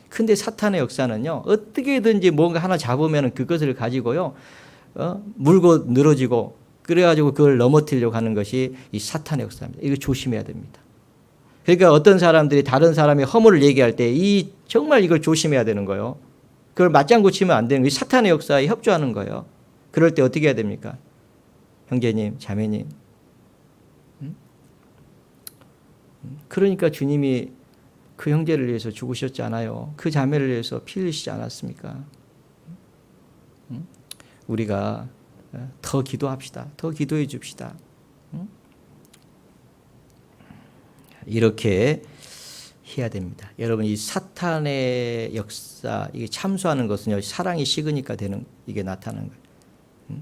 근데 사탄의 역사는요, 어떻게든지 뭔가 하나 잡으면 그것을 가지고요, 물고 늘어지고 그래가지고 그걸 넘어뜨리려고 하는 것이 이 사탄의 역사입니다. 이거 조심해야 됩니다. 그러니까 어떤 사람들이 다른 사람의 허물을 얘기할 때 정말 이걸 조심해야 되는 거예요. 그걸 맞장구 치면 안 되는 거예요. 사탄의 역사에 협조하는 거예요. 그럴 때 어떻게 해야 됩니까? 형제님, 자매님. 그러니까 주님이 그 형제를 위해서 죽으셨지 않아요? 그 자매를 위해서 피 흘리시지 않았습니까? 우리가 더 기도합시다. 더 기도해 줍시다. 이렇게 해야 됩니다. 여러분, 이 사탄의 역사, 이게 참소하는 것은요, 사랑이 식으니까 되는, 이게 나타나는 거예요.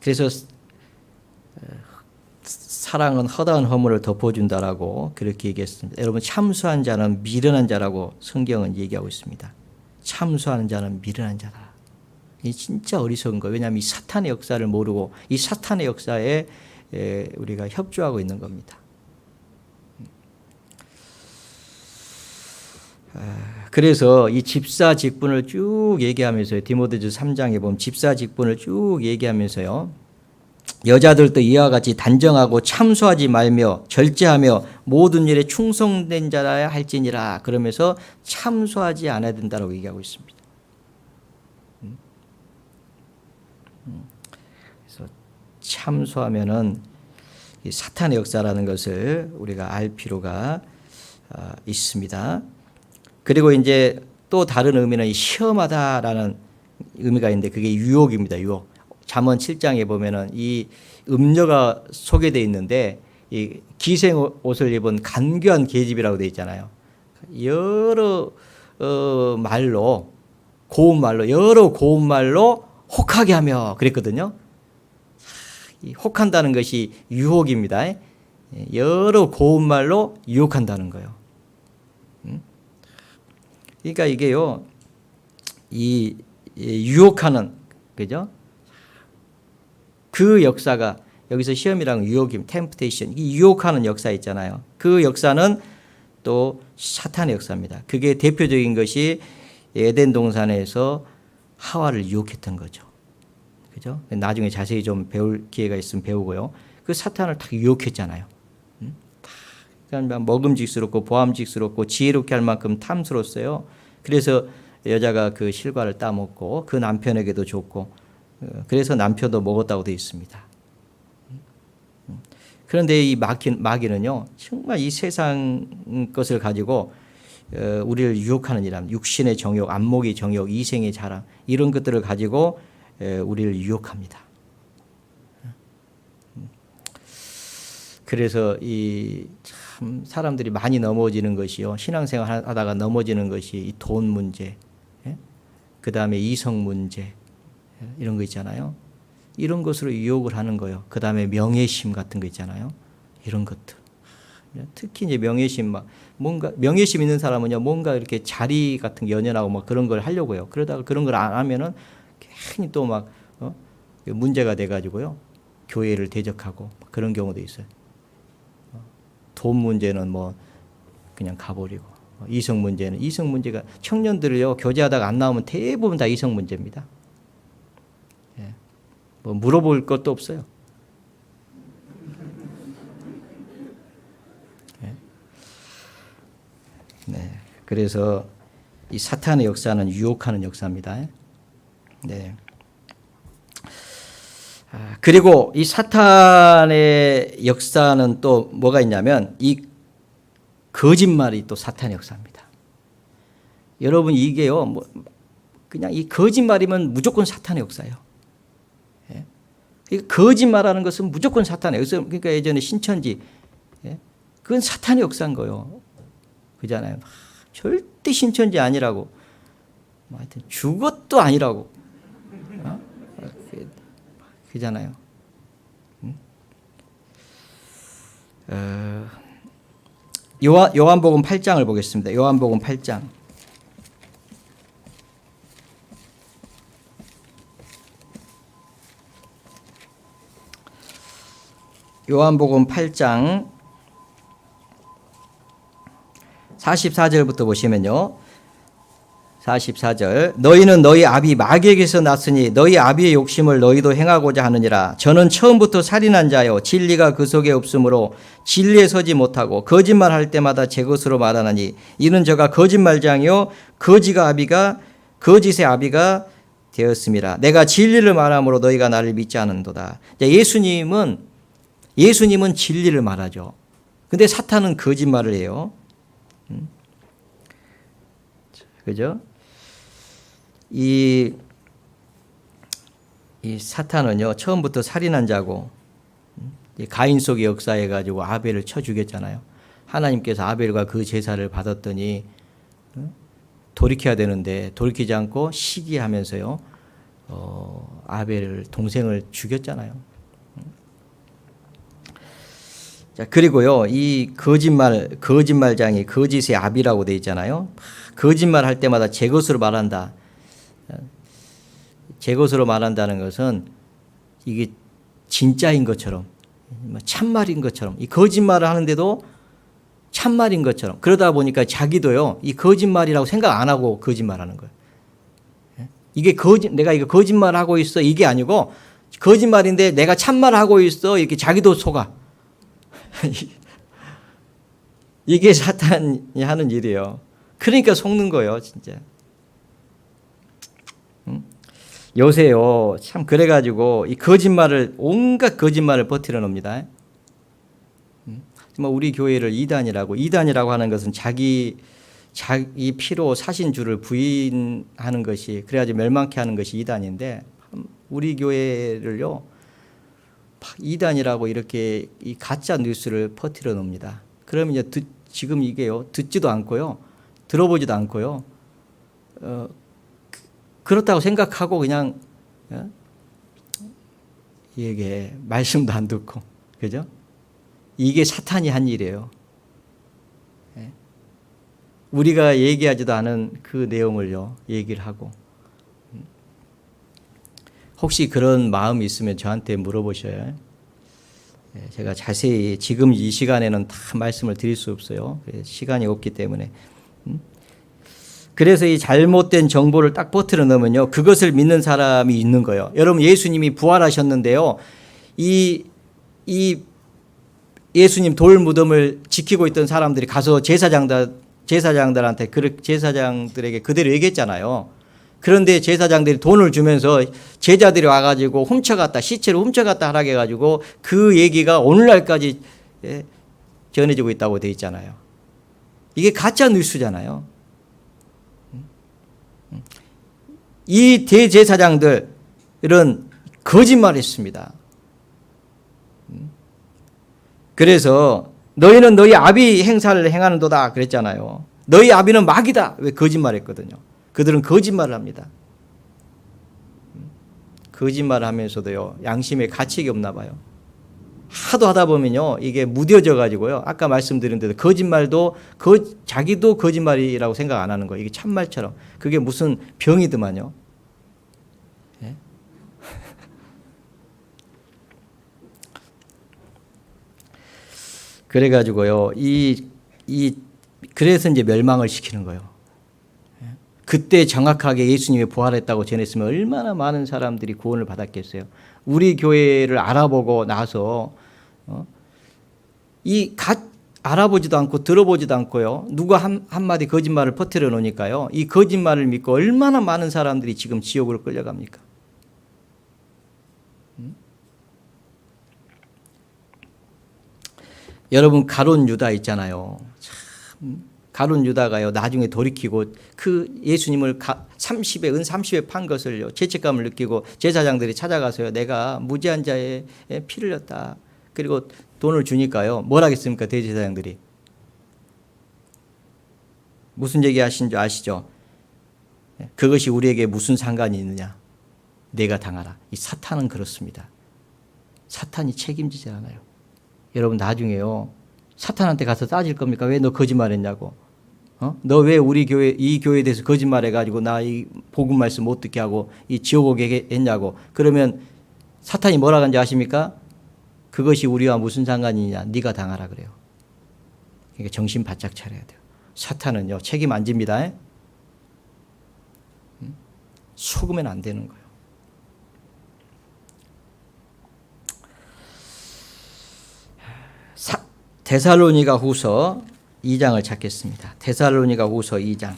그래서 사랑은 허다한 허물을 덮어준다라고 그렇게 얘기했습니다. 여러분, 참소한 자는 미련한 자라고 성경은 얘기하고 있습니다. 참소하는 자는 미련한 자다. 이 진짜 어리석은 거예요. 왜냐하면 이 사탄의 역사를 모르고 이 사탄의 역사에 우리가 협조하고 있는 겁니다. 그래서 이 집사 직분을 쭉 얘기하면서요, 디모데후서 3장에 보면 집사 직분을 쭉 얘기하면서요, 여자들도 이와 같이 단정하고 참소하지 말며 절제하며 모든 일에 충성된 자라야 할지니라. 그러면서 참소하지 않아야 된다고 얘기하고 있습니다. 그래서 참소하면은 이 사탄의 역사라는 것을 우리가 알 필요가 있습니다. 그리고 이제 또 다른 의미는 이 시험하다라는 의미가 있는데 그게 유혹입니다. 유혹. 잠언 7장에 보면은 이 음녀가 소개되어 있는데 이 기생 옷을 입은 간교한 계집이라고 되어 있잖아요. 여러 말로 고운 말로 여러 고운 말로 혹하게 하며 그랬거든요. 이 혹한다는 것이 유혹입니다. 여러 고운 말로 유혹한다는 거예요. 그러니까 이게요, 이 유혹하는, 그죠? 그 역사가 여기서 시험이랑 유혹임, 템프테이션, 이 유혹하는 역사 있잖아요. 그 역사는 또 사탄의 역사입니다. 그게 대표적인 것이 에덴 동산에서 하와를 유혹했던 거죠. 그죠? 나중에 자세히 좀 배울 기회가 있으면 배우고요. 그 사탄을 딱 유혹했잖아요. 그러니까 먹음직스럽고 보암직스럽고 지혜롭게 할 만큼 탐스러웠어요. 그래서 여자가 그 실과를 따먹고 그 남편에게도 줬고 그래서 남편도 먹었다고 되어 있습니다. 그런데 이 마귀는요, 정말 이 세상 것을 가지고 우리를 유혹하는 일합니다. 육신의 정욕, 안목의 정욕, 이생의 자랑 이런 것들을 가지고 우리를 유혹합니다. 그래서 이 참 사람들이 많이 넘어지는 것이요, 신앙생활 하다가 넘어지는 것이 이 돈 문제, 그 다음에 이성 문제 이런 거 있잖아요. 이런 것으로 유혹을 하는 거예요. 그 다음에 명예심 같은 거 있잖아요. 이런 것들. 특히 이제 명예심, 막 뭔가 명예심 있는 사람은요, 뭔가 이렇게 자리 같은 게 연연하고 막 그런 걸 하려고 해요. 그러다가 그런 걸 안 하면은 괜히 또 막 문제가 돼가지고요, 교회를 대적하고 그런 경우도 있어요. 돈 문제는 뭐 그냥 가버리고, 이성 문제는 이성 문제가 청년들을요, 교제하다가 안 나오면 대부분 다 이성 문제입니다. 뭐 물어볼 것도 없어요. 네. 그래서 이 사탄의 역사는 유혹하는 역사입니다. 네. 그리고 이 사탄의 역사는 또 뭐가 있냐면 이 거짓말이 또 사탄의 역사입니다. 여러분 이게요, 뭐 그냥 이 거짓말이면 무조건 사탄의 역사예요. 거짓말하는 것은 무조건 사탄이에요. 그러니까 예전에 신천지, 그건 사탄의 역사인 거예요. 그잖아요. 절대 신천지 아니라고, 하여튼 죽어도 아니라고, 그잖아요. 요한복음 8장을 보겠습니다. 요한복음 8장. 요한복음 8장 44절부터 보시면요. 44절. 너희는 너희 아비 마귀에게서 났으니 너희 아비의 욕심을 너희도 행하고자 하느니라. 저는 처음부터 살인한 자요 진리가 그 속에 없으므로 진리에 서지 못하고 거짓말할 때마다 제 것으로 말하나니 이는 저가 거짓말장이요 거짓의 아비가 되었음이라. 내가 진리를 말함으로 너희가 나를 믿지 않는도다. 예수님은 진리를 말하죠. 근데 사탄은 거짓말을 해요. 그죠? 이 사탄은요, 처음부터 살인한 자고, 가인 속의 역사해 가지고 아벨을 쳐 죽였잖아요. 하나님께서 아벨과 그 제사를 받았더니 돌이켜야 되는데 돌이키지 않고 시기하면서요, 아벨을 동생을 죽였잖아요. 자, 그리고요, 이 거짓말장이 거짓의 아비라고 되어 있잖아요. 거짓말 할 때마다 제 것으로 말한다. 제 것으로 말한다는 것은 이게 진짜인 것처럼, 참말인 것처럼, 이 거짓말을 하는데도 참말인 것처럼, 그러다 보니까 자기도요, 이 거짓말이라고 생각 안 하고 거짓말하는 거예요. 이게 내가 이거 거짓말하고 있어, 이게 아니고 거짓말인데 내가 참말하고 있어, 이렇게 자기도 속아. 이게 사탄이 하는 일이에요. 그러니까 속는 거예요, 진짜. 요새요, 참 그래가지고 이 거짓말을, 온갖 거짓말을 버티려 놉니다. 우리 교회를 이단이라고 하는 것은 자기 피로 사신 주를 부인하는 것이, 그래야지 멸망케 하는 것이 이단인데, 우리 교회를요, 이단이라고 이렇게 이 가짜 뉴스를 퍼뜨려 놉니다. 그러면 이제 지금 이게요, 듣지도 않고요, 들어보지도 않고요, 그렇다고 생각하고 그냥 이게 말씀도 안 듣고, 그죠? 이게 사탄이 한 일이에요. 우리가 얘기하지도 않은 그 내용을요, 얘기를 하고. 혹시 그런 마음이 있으면 저한테 물어보셔요. 제가 자세히 지금 이 시간에는 다 말씀을 드릴 수 없어요. 시간이 없기 때문에. 그래서 이 잘못된 정보를 딱 퍼뜨려 넣으면요, 그것을 믿는 사람이 있는 거예요. 여러분, 예수님이 부활하셨는데요, 이 예수님 돌 무덤을 지키고 있던 사람들이 가서 제사장들한테, 제사장들에게 그대로 얘기했잖아요. 그런데 제사장들이 돈을 주면서 제자들이 와가지고 훔쳐갔다, 시체를 훔쳐갔다 하라고 해가지고 그 얘기가 오늘날까지 전해지고 있다고 되어 있잖아요. 이게 가짜 뉴스잖아요. 이 대제사장들은 거짓말했습니다. 그래서 너희는 너희 아비 행사를 행하는도다 그랬잖아요. 너희 아비는 마귀다. 왜 거짓말했거든요. 그들은 거짓말을 합니다. 거짓말을 하면서도요, 양심에 가책이 없나 봐요. 하도 하다 보면요, 이게 무뎌져 가지고요, 아까 말씀드린 대로 거짓말도 자기도 거짓말이라고 생각 안 하는 거예요. 이게 참말처럼. 그게 무슨 병이더만요. 예? 그래 가지고요, 그래서 이제 멸망을 시키는 거예요. 그때 정확하게 예수님이 부활했다고 전했으면 얼마나 많은 사람들이 구원을 받았겠어요. 우리 교회를 알아보고 나서 알아보지도 않고 들어보지도 않고요, 누가 한마디 거짓말을 퍼뜨려 놓으니까요, 이 거짓말을 믿고 얼마나 많은 사람들이 지금 지옥으로 끌려갑니까? 여러분, 가룟 유다 있잖아요. 참, 가룟 유다가요, 나중에 돌이키고 그 예수님을 은 30에 판 것을요, 죄책감을 느끼고 제사장들이 찾아가서요, 내가 무죄한 자의 피를 흘렸다. 그리고 돈을 주니까요, 뭘 하겠습니까? 대제사장들이. 무슨 얘기 하신 줄 아시죠? 그것이 우리에게 무슨 상관이 있느냐? 내가 당하라. 이 사탄은 그렇습니다. 사탄이 책임지지 않아요. 여러분, 나중에요, 사탄한테 가서 따질 겁니까? 왜 너 거짓말했냐고. 너 왜 우리 교회, 이 교회에 대해서 거짓말해가지고 나 이 복음 말씀 못 듣게 하고 이 지옥 오게 했냐고. 그러면 사탄이 뭐라 하는지 아십니까? 그것이 우리와 무슨 상관이냐? 네가 당하라 그래요. 그러니까 정신 바짝 차려야 돼요. 사탄은요, 책임 안 집니다. 속으면 안 되는 거예요. 데살로니가 후서 2장을 찾겠습니다. 데살로니가 후서 2장.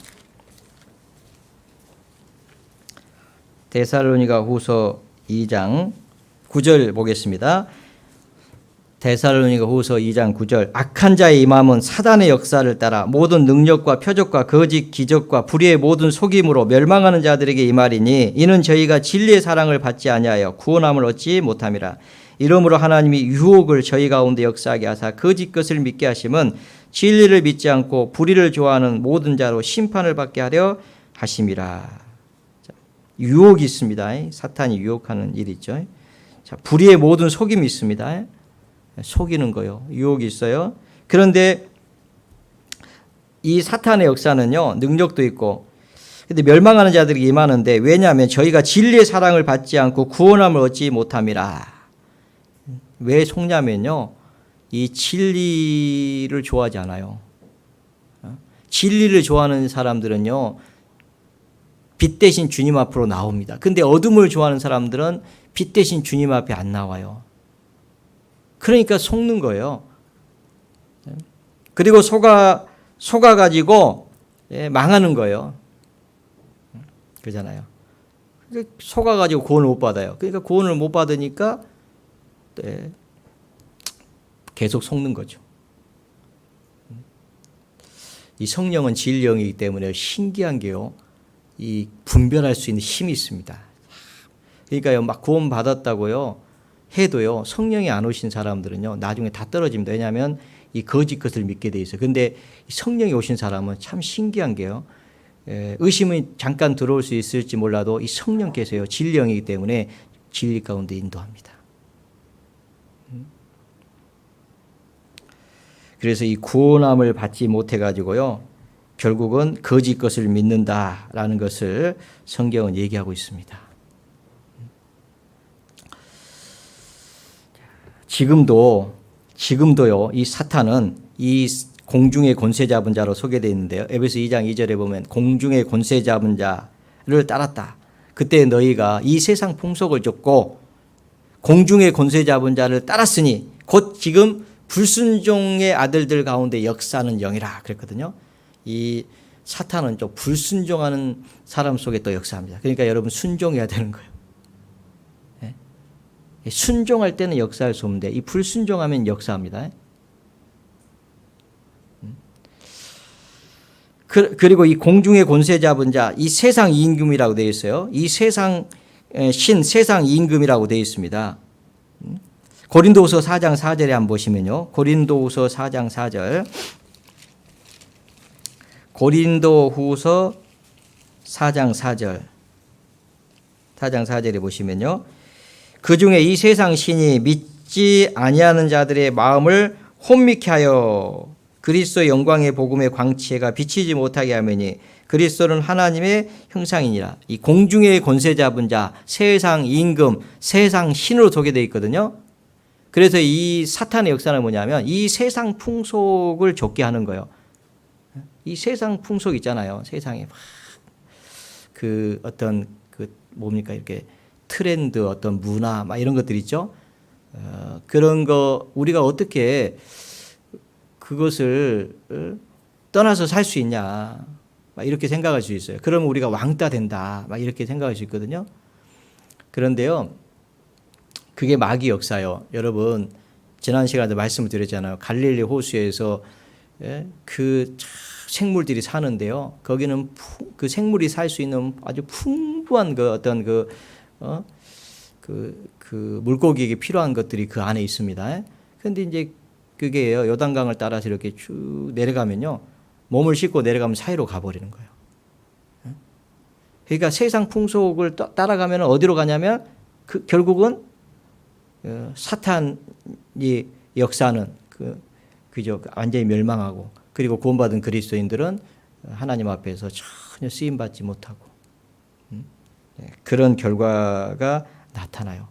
데살로니가 후서 2장 9절 보겠습니다. 데살로니가 후서 2장 9절. 악한 자의 임함은 사단의 역사를 따라 모든 능력과 표적과 거짓 기적과 불의의 모든 속임으로 멸망하는 자들에게 임하리니 이는 저희가 진리의 사랑을 받지 아니하여 구원함을 얻지 못함이라. 이러므로 하나님이 유혹을 저희 가운데 역사하게 하사 거짓 것을 믿게 하심은 진리를 믿지 않고 불의를 좋아하는 모든 자로 심판을 받게 하려 하심이라. 유혹이 있습니다. 사탄이 유혹하는 일이 있죠. 자, 불의의 모든 속임이 있습니다. 속이는 거요. 유혹이 있어요. 그런데 이 사탄의 역사는요, 능력도 있고, 근데 멸망하는 자들이 임하는데, 왜냐하면 저희가 진리의 사랑을 받지 않고 구원함을 얻지 못함이라. 왜 속냐면요, 이 진리를 좋아하지 않아요. 진리를 좋아하는 사람들은요, 빛 대신 주님 앞으로 나옵니다. 근데 어둠을 좋아하는 사람들은 빛 대신 주님 앞에 안 나와요. 그러니까 속는 거예요. 그리고 속아가지고 망하는 거예요. 그러잖아요. 속아가지고 구원을 못 받아요. 그러니까 구원을 못 받으니까 계속 속는 거죠. 이 성령은 진리영이기 때문에 신기한 게요, 이 분별할 수 있는 힘이 있습니다. 그러니까요, 막 구원 받았다고요, 해도요, 성령이 안 오신 사람들은요, 나중에 다 떨어집니다. 왜냐하면 이 거짓 것을 믿게 돼 있어요. 근데 성령이 오신 사람은 참 신기한 게요, 의심이 잠깐 들어올 수 있을지 몰라도 이 성령께서요, 진리형이기 때문에 진리 가운데 인도합니다. 그래서 이 구원함을 받지 못해가지고요, 결국은 거짓 것을 믿는다라는 것을 성경은 얘기하고 있습니다. 지금도요, 이 사탄은 이 공중의 권세 잡은 자로 소개되어 있는데요. 에베소 2장 2절에 보면 공중의 권세 잡은 자를 따랐다. 그때 너희가 이 세상 풍속을 쫓고 공중의 권세 잡은 자를 따랐으니 곧 지금 불순종의 아들들 가운데 역사하는 영이라 그랬거든요. 이 사탄은 좀 불순종하는 사람 속에 또 역사합니다. 그러니까 여러분 순종해야 되는 거예요. 네? 순종할 때는 역사할 수 없는데 이 불순종하면 역사합니다. 그리고 이 공중의 권세 잡은 자, 이 세상 임금이라고 되어 있어요. 이 세상 세상 임금이라고 되어 있습니다. 고린도후서 4장 4절에 한번 보시면요. 고린도후서 4장 4절. 고린도후서 4장 4절. 4장 4절에 보시면요. 그중에 이 세상 신이 믿지 아니하는 자들의 마음을 혼미케 하여 그리스도의 영광의 복음의 광채가 비치지 못하게 하매니 그리스도는 하나님의 형상이니라. 이 공중의 권세 잡은 자, 세상 임금, 세상 신으로 소개되어 있거든요. 그래서 이 사탄의 역사는 뭐냐면 이 세상 풍속을 좇게 하는 거예요. 이 세상 풍속 있잖아요. 세상에 막 그 어떤 그 뭡니까 이렇게 트렌드 어떤 문화 막 이런 것들 있죠. 그런 거 우리가 어떻게 그것을 떠나서 살 수 있냐 막 이렇게 생각할 수 있어요. 그러면 우리가 왕따 된다 막 이렇게 생각할 수 있거든요. 그런데요, 그게 마귀 역사요. 여러분 지난 시간에 말씀을 드렸잖아요. 갈릴리 호수에서 그 생물들이 사는데요. 거기는 그 생물이 살 수 있는 아주 풍부한 그 어떤 그 물고기에게 필요한 것들이 그 안에 있습니다. 그런데 이제 그게요, 요단강을 따라서 이렇게 쭉 내려가면요, 몸을 싣고 내려가면 사이로 가버리는 거예요. 그러니까 세상 풍속을 따라가면 어디로 가냐면 결국은 사탄이 역사는 그저 완전히 멸망하고, 그리고 구원받은 그리스도인들은 하나님 앞에서 전혀 쓰임 받지 못하고 그런 결과가 나타나요.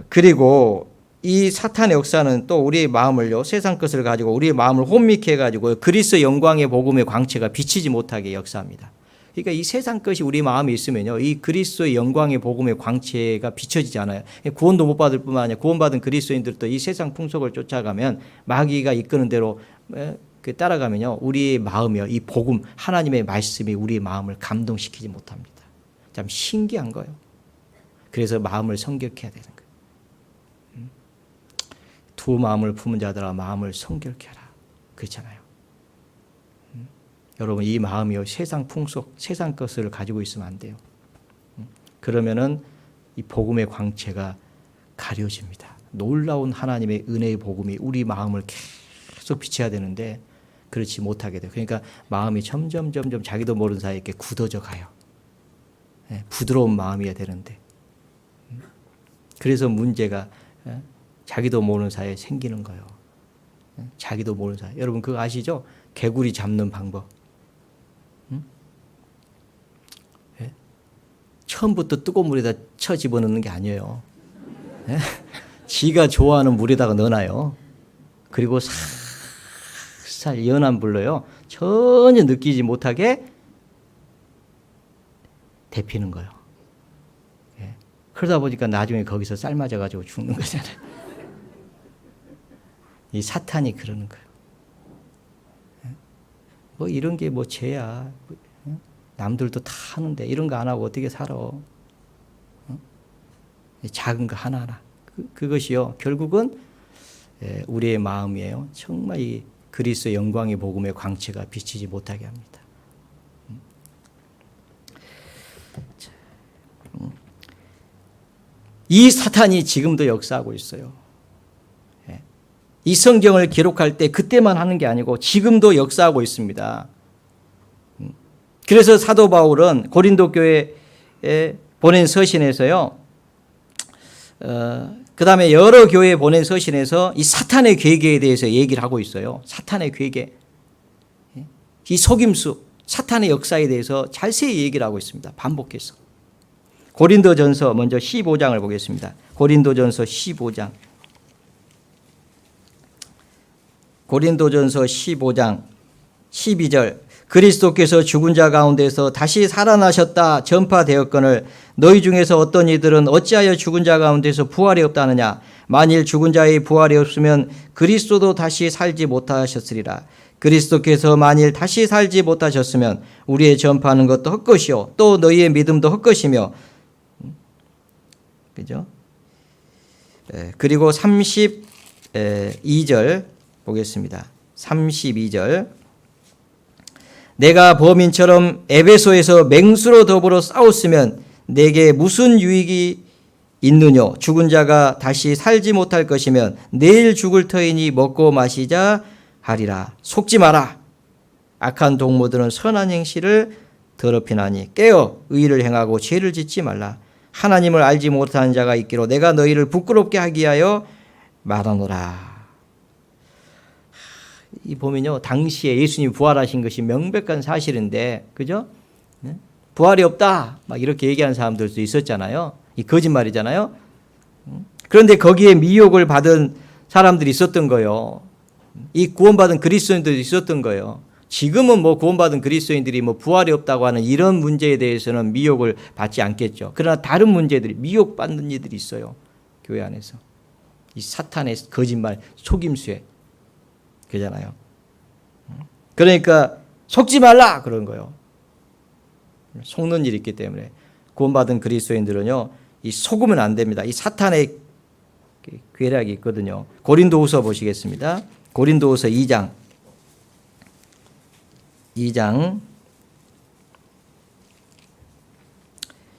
그리고 이 사탄의 역사는 또 우리의 마음을요, 세상 것을 가지고 우리의 마음을 혼미케 해가지고 그리스도 영광의 복음의 광채가 비치지 못하게 역사합니다. 그러니까 이 세상 것이 우리 마음에 있으면요, 이 그리스도의 영광의 복음의 광채가 비춰지지 않아요. 구원도 못 받을 뿐만 아니라 구원받은 그리스도인들도 이 세상 풍속을 쫓아가면 마귀가 이끄는 대로 따라가면요, 우리의 마음이요, 이 복음 하나님의 말씀이 우리의 마음을 감동시키지 못합니다. 참 신기한 거예요. 그래서 마음을 성결케 해야 되는 거예요. 두 마음을 품은 자들아 마음을 성결케 하라 그렇잖아요. 여러분 이 마음이요, 세상 풍속, 세상 것을 가지고 있으면 안 돼요. 그러면은 이 복음의 광채가 가려집니다. 놀라운 하나님의 은혜의 복음이 우리 마음을 계속 비춰야 되는데 그렇지 못하게 돼요. 그러니까 마음이 점점 자기도 모르는 사이에 이렇게 굳어져 가요. 부드러운 마음이어야 되는데. 그래서 문제가 자기도 모르는 사이에 생기는 거예요. 자기도 모르는 사이. 여러분 그거 아시죠? 개구리 잡는 방법. 처음부터 뜨거운 물에다 쳐 집어넣는 게 아니에요. 지가 좋아하는 물에다가 넣어놔요. 그리고 살살 연한 불로요, 전혀 느끼지 못하게 데피는 거예요. 그러다 보니까 나중에 거기서 삶아져가지고 죽는 거잖아요. 이 사탄이 그러는 거예요. 뭐 이런 게 뭐 죄야. 남들도 다 하는데 이런 거 안 하고 어떻게 살아. 작은 거 하나하나. 그것이요, 결국은 우리의 마음이에요. 정말 이 그리스도의 영광의 복음의 광채가 비치지 못하게 합니다. 이 사탄이 지금도 역사하고 있어요. 이 성경을 기록할 때 그때만 하는 게 아니고 지금도 역사하고 있습니다. 그래서 사도 바울은 고린도 교회에 보낸 서신에서요, 그 다음에 여러 교회에 보낸 서신에서 이 사탄의 괴계에 대해서 얘기를 하고 있어요. 사탄의 괴계, 이 속임수, 사탄의 역사에 대해서 자세히 얘기를 하고 있습니다. 반복해서. 고린도전서 먼저 15장을 보겠습니다. 고린도전서 15장. 고린도전서 15장 12절. 그리스도께서 죽은 자 가운데서 다시 살아나셨다 전파되었거늘 너희 중에서 어떤 이들은 어찌하여 죽은 자 가운데서 부활이 없다느냐. 만일 죽은 자의 부활이 없으면 그리스도도 다시 살지 못하셨으리라. 그리스도께서 만일 다시 살지 못하셨으면 우리의 전파하는 것도 헛것이요 또 너희의 믿음도 헛것이며. 그죠? 그리고 32절 보겠습니다. 32절. 내가 범인처럼 에베소에서 맹수로 더불어 싸웠으면 내게 무슨 유익이 있느뇨. 죽은 자가 다시 살지 못할 것이면 내일 죽을 터이니 먹고 마시자 하리라. 속지 마라. 악한 동무들은 선한 행실을 더럽히나니 깨어 의를 행하고 죄를 짓지 말라. 하나님을 알지 못하는 자가 있기로 내가 너희를 부끄럽게 하기 위하여 말하노라. 이 보면요, 당시에 예수님이 부활하신 것이 명백한 사실인데, 그죠? 부활이 없다 막 이렇게 얘기하는 사람들도 있었잖아요. 이 거짓말이잖아요. 그런데 거기에 미혹을 받은 사람들이 있었던 거예요. 이 구원받은 그리스도인들이 있었던 거예요. 지금은 뭐 구원받은 그리스도인들이 뭐 부활이 없다고 하는 이런 문제에 대해서는 미혹을 받지 않겠죠. 그러나 다른 문제들이 미혹받는 이들이 있어요. 교회 안에서. 이 사탄의 거짓말, 속임수에. 그잖아요. 그러니까 속지 말라 그런 거예요. 속는 일이 있기 때문에 구원받은 그리스도인들은요, 이 속으면 안 됩니다. 이 사탄의 괴략이 있거든요. 고린도후서 보시겠습니다. 고린도후서 2장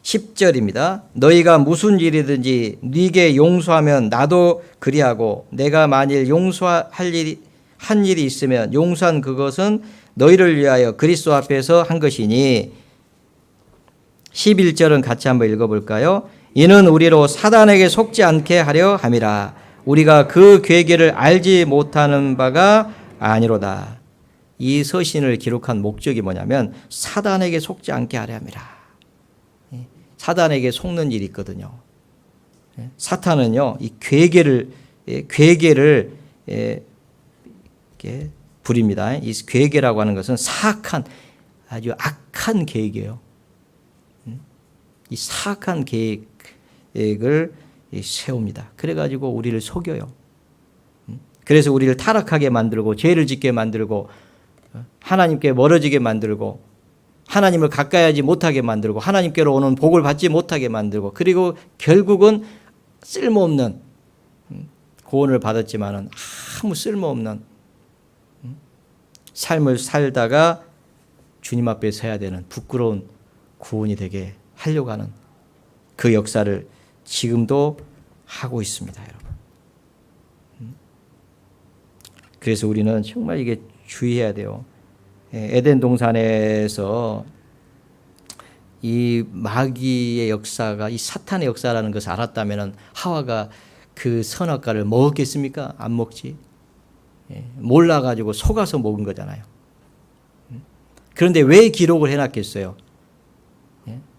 10절입니다. 너희가 무슨 일이든지 네게 용서하면 나도 그리하고 내가 만일 한 일이 있으면 용서한 그것은 너희를 위하여 그리스도 앞에서 한 것이니. 11절은 같이 한번 읽어볼까요? 이는 우리로 사단에게 속지 않게 하려 함이라. 우리가 그 괴계를 알지 못하는 바가 아니로다. 이 서신을 기록한 목적이 뭐냐면 사단에게 속지 않게 하려 함이라. 사단에게 속는 일이 있거든요. 사탄은요, 이 괴계를 부립니다. 이 괴계라고 하는 것은 사악한, 아주 악한 계획이에요. 이 사악한 계획을 세웁니다. 그래가지고 우리를 속여요. 그래서 우리를 타락하게 만들고 죄를 짓게 만들고 하나님께 멀어지게 만들고 하나님을 가까이 하지 못하게 만들고 하나님께로 오는 복을 받지 못하게 만들고 그리고 결국은 쓸모없는, 구원을 받았지만은 아무 쓸모없는 삶을 살다가 주님 앞에 서야 되는 부끄러운 구원이 되게 하려고 하는 그 역사를 지금도 하고 있습니다, 여러분. 그래서 우리는 정말 이게 주의해야 돼요. 에덴 동산에서 이 마귀의 역사가 이 사탄의 역사라는 것을 알았다면 하와가 그 선악과를 먹었겠습니까? 안 먹지. 몰라가지고 속아서 먹은 거잖아요. 그런데 왜 기록을 해놨겠어요?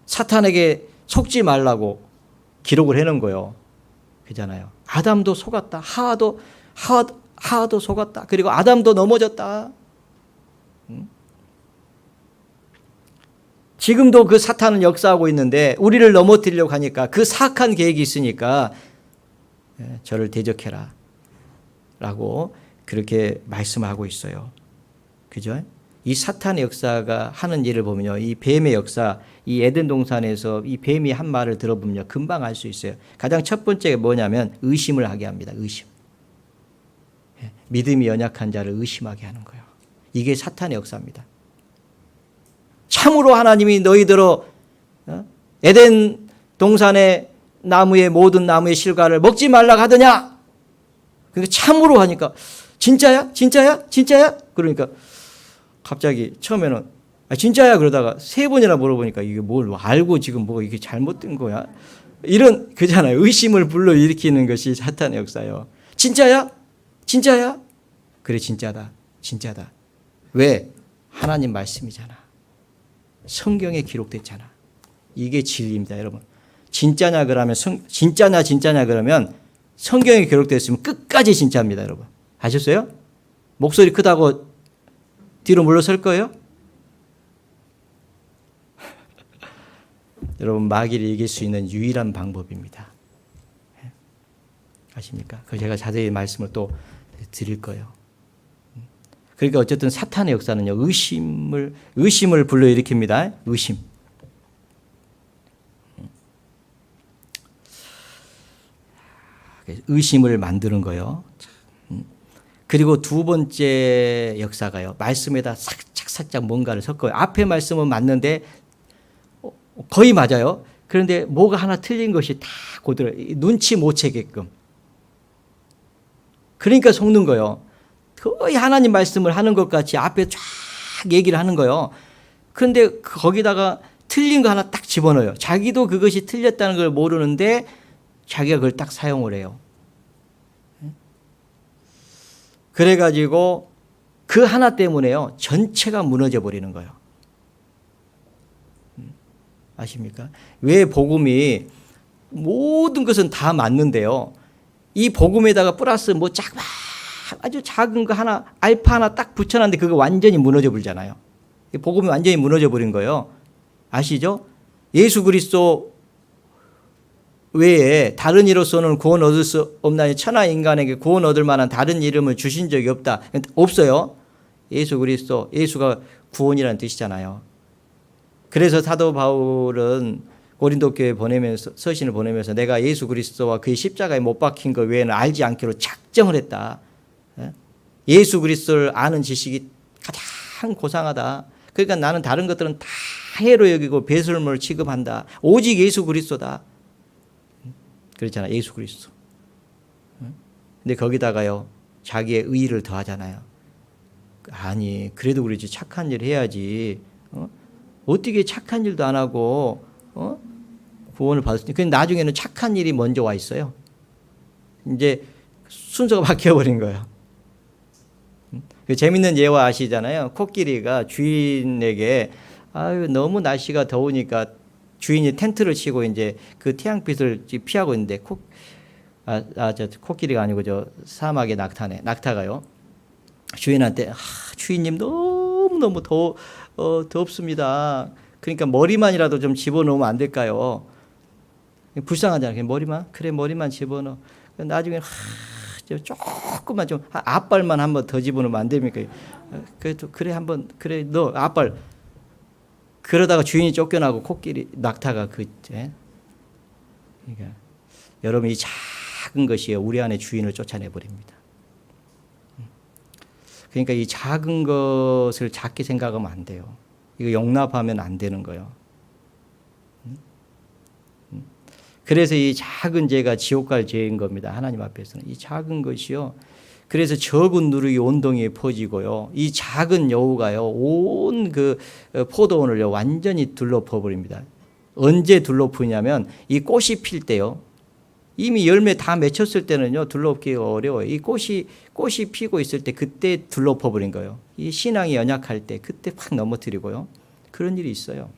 사탄에게 속지 말라고 기록을 해놓은 거예요. 그잖아요. 아담도 속았다. 하와도 속았다. 그리고 아담도 넘어졌다. 지금도 그 사탄은 역사하고 있는데 우리를 넘어뜨리려고 하니까 그 사악한 계획이 있으니까 저를 대적해라 라고 그렇게 말씀하고 있어요. 그죠? 이 사탄의 역사가 하는 일을 보면요, 이 뱀의 역사, 이 에덴 동산에서 이 뱀이 한 말을 들어보면요, 금방 알 수 있어요. 가장 첫 번째가 뭐냐면 의심을 하게 합니다. 의심. 믿음이 연약한 자를 의심하게 하는 거예요. 이게 사탄의 역사입니다. 참으로 하나님이 너희들어 에덴 동산에 모든 나무의 실과를 먹지 말라 하더냐? 그러니까 참으로 하니까 진짜야? 진짜야? 진짜야? 그러니까 갑자기 처음에는 진짜야 그러다가 3번이나 물어보니까 이게 뭘 알고 지금 뭐 이게 잘못된 거야? 이런 그잖아요. 의심을 불러일으키는 것이 사탄의 역사예요. 진짜야? 진짜야? 그래 진짜다. 진짜다. 왜? 하나님 말씀이잖아. 성경에 기록됐잖아. 이게 진리입니다, 여러분. 진짜냐 그러면 진짜냐 그러면 성경에 기록되어 있으면 끝까지 진짜입니다, 여러분. 아셨어요? 목소리 크다고 뒤로 물러설 거예요? 여러분, 마귀를 이길 수 있는 유일한 방법입니다. 아십니까? 그 제가 자세히 말씀을 또 드릴 거예요. 그러니까 어쨌든 사탄의 역사는요, 의심을 불러일으킵니다. 의심. 의심을 만드는 거예요. 그리고 두 번째 역사가요, 말씀에다 살짝 뭔가를 섞어요. 앞에 말씀은 맞는데 거의 맞아요. 그런데 뭐가 하나 틀린 것이 다 고들어 눈치 못 채게끔. 그러니까 속는 거예요. 거의 하나님 말씀을 하는 것 같이 앞에 쫙 얘기를 하는 거예요. 그런데 거기다가 틀린 거 하나 딱 집어넣어요. 자기도 그것이 틀렸다는 걸 모르는데 자기가 그걸 딱 사용을 해요. 그래가지고 그 하나 때문에요, 전체가 무너져 버리는 거예요. 아십니까? 왜 복음이 모든 것은 다 맞는데요, 이 복음에다가 플러스 뭐 아주 작은 거 하나, 알파 하나 딱 붙여놨는데 그거 완전히 무너져 버리잖아요. 복음이 완전히 무너져 버린 거예요. 아시죠? 예수 그리스도 외에 다른 이로서는 구원 얻을 수 없나니 천하 인간에게 구원 얻을 만한 다른 이름을 주신 적이 없다. 없어요. 예수 그리스도, 예수가 구원이라는 뜻이잖아요. 그래서 사도 바울은 고린도 교회에 서신을 보내면서 내가 예수 그리스도와 그의 십자가에 못 박힌 것 외에는 알지 않기로 작정을 했다. 예수 그리스도를 아는 지식이 가장 고상하다. 그러니까 나는 다른 것들은 다 해로 여기고 배설물을 취급한다. 오직 예수 그리스도다. 그렇잖아, 예수 그리스도. 근데 거기다가요, 자기의 의의를 더하잖아요. 아니, 그래도 그렇지, 착한 일 해야지. 어떻게 착한 일도 안 하고 구원을 받았으니. 근데 나중에는 착한 일이 먼저 와 있어요. 이제 순서가 바뀌어버린 거예요. 재밌는 예화 아시잖아요. 코끼리가 주인에게 너무 날씨가 더우니까 주인이 텐트를 치고 이제 그 태양빛을 피하고 있는데 코끼리가 아니고 저 사막의 낙타가요, 주인한테 주인님 너무 덥습니다. 그러니까 머리만이라도 좀 집어넣으면 안 될까요? 불쌍하잖아요. 머리만? 그래, 머리만 집어넣어. 나중에 조금만 좀 앞발만 한번 더 집어넣으면 안 됩니까? 그래도 그래 너 앞발. 그러다가 주인이 쫓겨나고 낙타가 그러니까 여러분, 이 작은 것이 우리 안에 주인을 쫓아내 버립니다. 그러니까 이 작은 것을 작게 생각하면 안 돼요. 이거 용납하면 안 되는 거예요. 그래서 이 작은 죄가 지옥 갈 죄인 겁니다. 하나님 앞에서는 이 작은 것이요, 그래서 적은 누룩이 온 동이에 퍼지고요, 이 작은 여우가요 온 그 포도원을요 완전히 둘러퍼 버립니다. 언제 둘러프냐면 이 꽃이 필 때요, 이미 열매 다 맺혔을 때는요 둘러엎기가 어려워요. 이 꽃이 피고 있을 때 그때 둘러퍼 버린 거예요. 이 신앙이 연약할 때 그때 확 넘어뜨리고요. 그런 일이 있어요.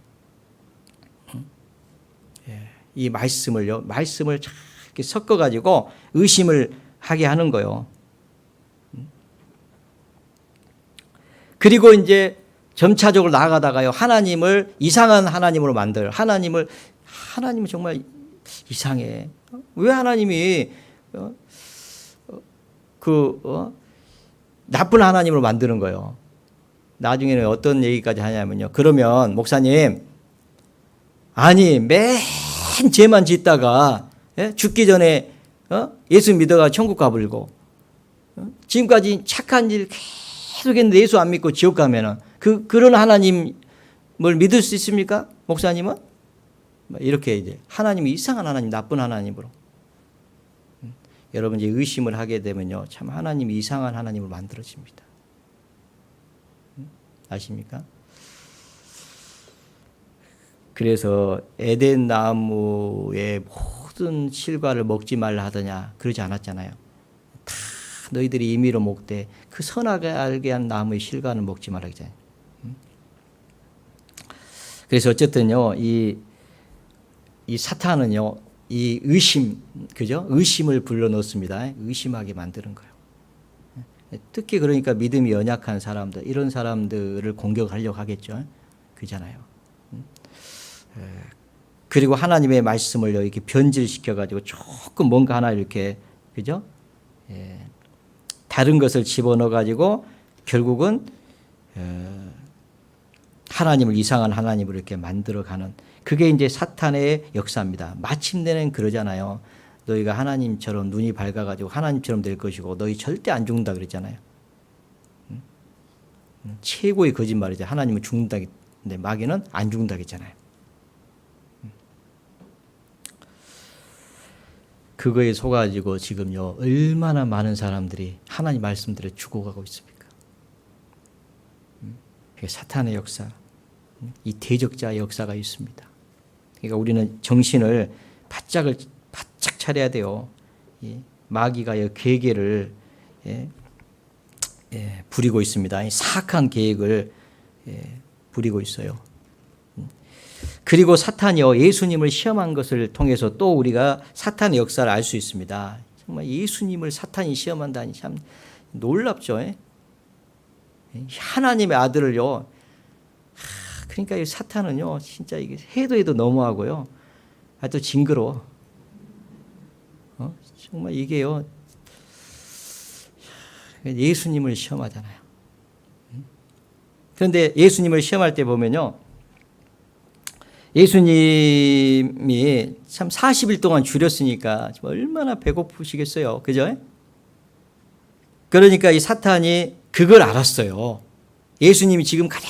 이 말씀을 이렇게 섞어 가지고 의심을 하게 하는 거예요. 그리고 이제 점차적으로 나아가다가요, 하나님을 이상한 하나님으로 만들어요. 하나님은 정말 이상해. 왜 하나님이 나쁜 하나님으로 만드는 거예요. 나중에는 어떤 얘기까지 하냐면요, 그러면 목사님, 아니 맨 죄만 짓다가 죽기 전에 예수 믿어가 천국 가버리고 지금까지 착한 일 계속 했는데 예수 안 믿고 지옥 가면은 그런 하나님을 믿을 수 있습니까? 목사님은? 이렇게 이제 하나님이 이상한 하나님, 나쁜 하나님으로. 여러분 이제 의심을 하게 되면요, 참 하나님이 이상한 하나님으로 만들어집니다. 아십니까? 그래서 에덴 나무의 모든 실과를 먹지 말라 하더냐 그러지 않았잖아요. 다 너희들이 임의로 먹되 그 선악을 알게 한 나무의 실과는 먹지 말라 했잖아요. 그래서 어쨌든요, 이 사탄은요, 이 의심, 그죠? 의심을 불러넣습니다. 의심하게 만드는 거예요. 특히 그러니까 믿음이 연약한 사람들, 이런 사람들을 공격하려고 하겠죠. 그잖아요. 그리고 하나님의 말씀을 이렇게 변질시켜 가지고 조금 뭔가 하나 이렇게, 그죠? 다른 것을 집어넣어 가지고 결국은 하나님을 이상한 하나님으로 이렇게 만들어가는, 그게 이제 사탄의 역사입니다. 마침내는 그러잖아요. 너희가 하나님처럼 눈이 밝아가지고 하나님처럼 될 것이고 너희 절대 안 죽는다 그랬잖아요. 최고의 거짓말이죠. 하나님은 죽는다 근데 마귀는 안 죽는다 그랬잖아요. 그거에 속아가지고 지금요, 얼마나 많은 사람들이 하나님 말씀대로 죽어가고 있습니까? 그게 사탄의 역사, 이 대적자의 역사가 있습니다. 그러니까 우리는 정신을 바짝 차려야 돼요. 마귀가 계계를 부리고 있습니다. 사악한 계획을 부리고 있어요. 그리고 사탄이요, 예수님을 시험한 것을 통해서 또 우리가 사탄의 역사를 알 수 있습니다. 정말 예수님을 사탄이 시험한다니 참 놀랍죠. 하나님의 아들을요. 그러니까 이 사탄은요, 진짜 이게 해도 너무하고요. 또 징그러워. 정말 이게요, 예수님을 시험하잖아요. 그런데 예수님을 시험할 때 보면요, 예수님이 참 40일 동안 줄였으니까 얼마나 배고프시겠어요. 그죠? 그러니까 이 사탄이 그걸 알았어요. 예수님이 지금 가장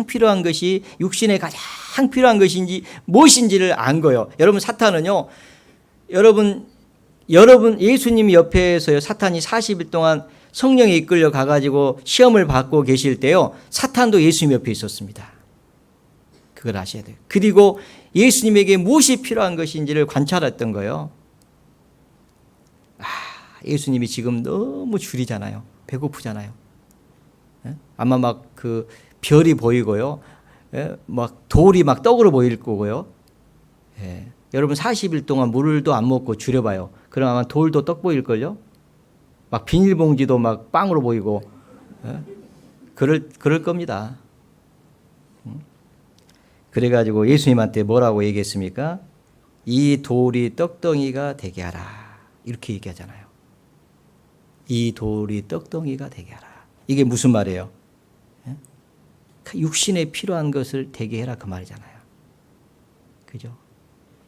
필요한 것이, 육신에 가장 필요한 것인지 무엇인지를 안 거예요. 여러분, 사탄은요, 여러분 예수님 옆에서요, 사탄이 40일 동안 성령에 이끌려 가가지고 시험을 받고 계실 때요, 사탄도 예수님 옆에 있었습니다. 그걸 아셔야 돼요. 그리고 예수님에게 무엇이 필요한 것인지를 관찰했던 거예요. 예수님이 지금 너무 줄이잖아요. 배고프잖아요. 아마 막 그 별이 보이고요. 막 돌이 막 떡으로 보일 거고요. 여러분 40일 동안 물도 안 먹고 줄여봐요. 그럼 아마 돌도 떡 보일걸요? 막 비닐봉지도 막 빵으로 보이고. 그럴 겁니다. 그래가지고 예수님한테 뭐라고 얘기했습니까? 이 돌이 떡덩이가 되게 하라. 이렇게 얘기하잖아요. 이 돌이 떡덩이가 되게 하라. 이게 무슨 말이에요? 육신에 필요한 것을 되게 해라, 그 말이잖아요. 그죠?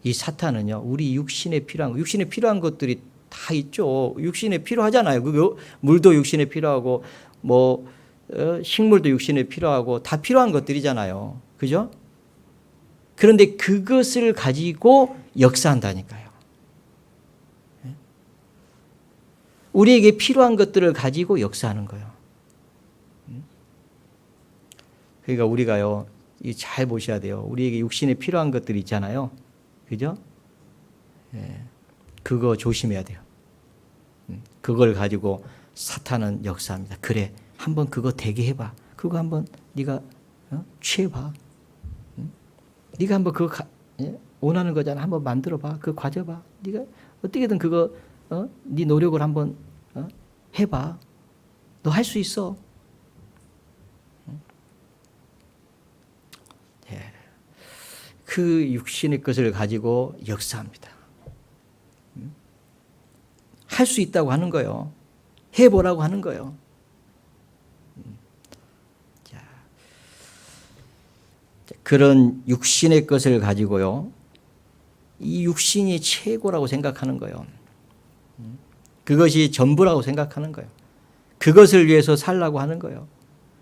이 사탄은요, 우리 육신에 필요한 것들이 다 있죠. 육신에 필요하잖아요. 물도 육신에 필요하고, 식물도 육신에 필요하고, 다 필요한 것들이잖아요. 그죠? 그런데 그것을 가지고 역사한다니까요. 우리에게 필요한 것들을 가지고 역사하는 거예요. 그러니까 우리가요, 잘 보셔야 돼요. 우리에게 육신에 필요한 것들이 있잖아요. 그죠? 그거 조심해야 돼요. 그걸 가지고 사탄은 역사합니다. 그래, 한번 그거 되게 해봐. 그거 한번 네가 취해봐. 네가 한번 그거 원하는 거잖아. 한번 만들어봐. 그거 가져봐. 네가 어떻게든 그거 네 노력을 한번 해봐. 너 할 수 있어. 그 육신의 것을 가지고 역사합니다. 할 수 있다고 하는 거예요. 해보라고 하는 거예요. 그런 육신의 것을 가지고요, 이 육신이 최고라고 생각하는 거예요. 그것이 전부라고 생각하는 거예요. 그것을 위해서 살라고 하는 거예요.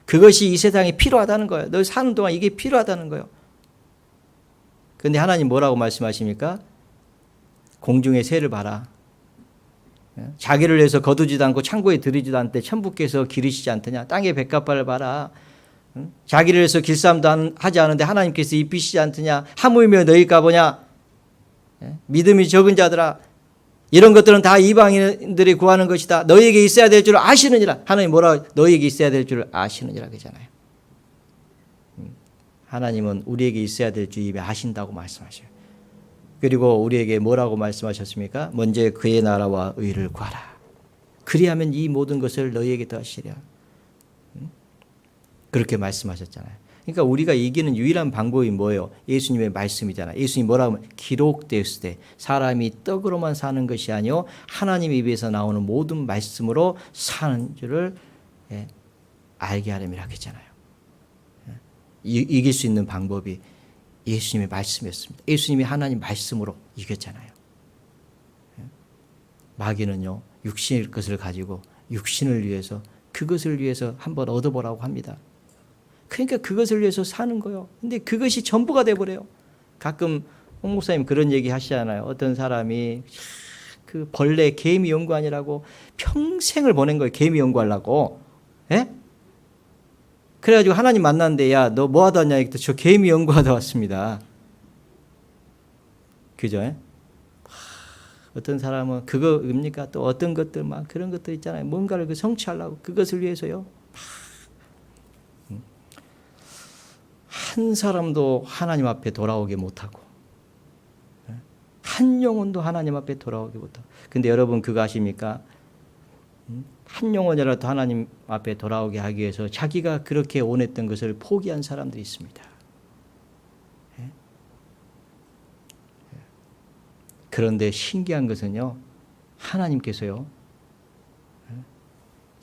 그것이 이 세상에 필요하다는 거예요. 너 사는 동안 이게 필요하다는 거예요. 그런데 하나님 뭐라고 말씀하십니까? 공중의 새를 봐라. 자기를 위해서 거두지도 않고 창고에 들이지도 않되 천부께서 기르시지 않더냐. 땅의 백합화를 봐라. 자기를 위해서 길쌈도 하지 않은데 하나님께서 입히시지 않더냐. 하물며 너희가 보냐. 믿음이 적은 자들아, 이런 것들은 다 이방인들이 구하는 것이다. 너희에게 있어야 될 줄 아시느니라. 하나님 뭐라고? 너희에게 있어야 될 줄 아시느니라 그러잖아요. 하나님은 우리에게 있어야 될 줄 이미 아신다고 말씀하셔요. 그리고 우리에게 뭐라고 말씀하셨습니까? 먼저 그의 나라와 의를 구하라. 그리하면 이 모든 것을 너희에게 더하시리라. 그렇게 말씀하셨잖아요. 그러니까 우리가 이기는 유일한 방법이 뭐예요? 예수님의 말씀이잖아요. 예수님이 뭐라고 하면 기록되었을 때 사람이 떡으로만 사는 것이 아니요 하나님 입에서 나오는 모든 말씀으로 사는 줄을 알게 하려면 하겠잖아요. 이길 수 있는 방법이 예수님의 말씀이었습니다. 예수님이 하나님 말씀으로 이겼잖아요. 마귀는요, 육신의 것을 가지고 육신을 위해서 그것을 위해서 한번 얻어보라고 합니다. 그러니까 그것을 위해서 사는 거예요. 근데 그것이 전부가 돼버려요. 가끔 홍 목사님 그런 얘기 하시잖아요. 어떤 사람이 그 벌레 개미 연구하느라고 평생을 보낸 거예요. 개미 연구하려고. 예? 그래가지고 하나님 만났는데 야, 너 뭐 하다 왔냐? 했더니 저 개미 연구하다 왔습니다. 그죠? 어떤 사람은 그거입니까? 또 어떤 것들 막 그런 것들 있잖아요. 뭔가를 그 성취하려고 그것을 위해서요. 한 사람도 하나님 앞에 돌아오게 못하고 한 영혼도 하나님 앞에 돌아오게 못하고. 근데 여러분 그거 아십니까? 한 영혼이라도 하나님 앞에 돌아오게 하기 위해서 자기가 그렇게 원했던 것을 포기한 사람들이 있습니다. 그런데 신기한 것은요, 하나님께서요,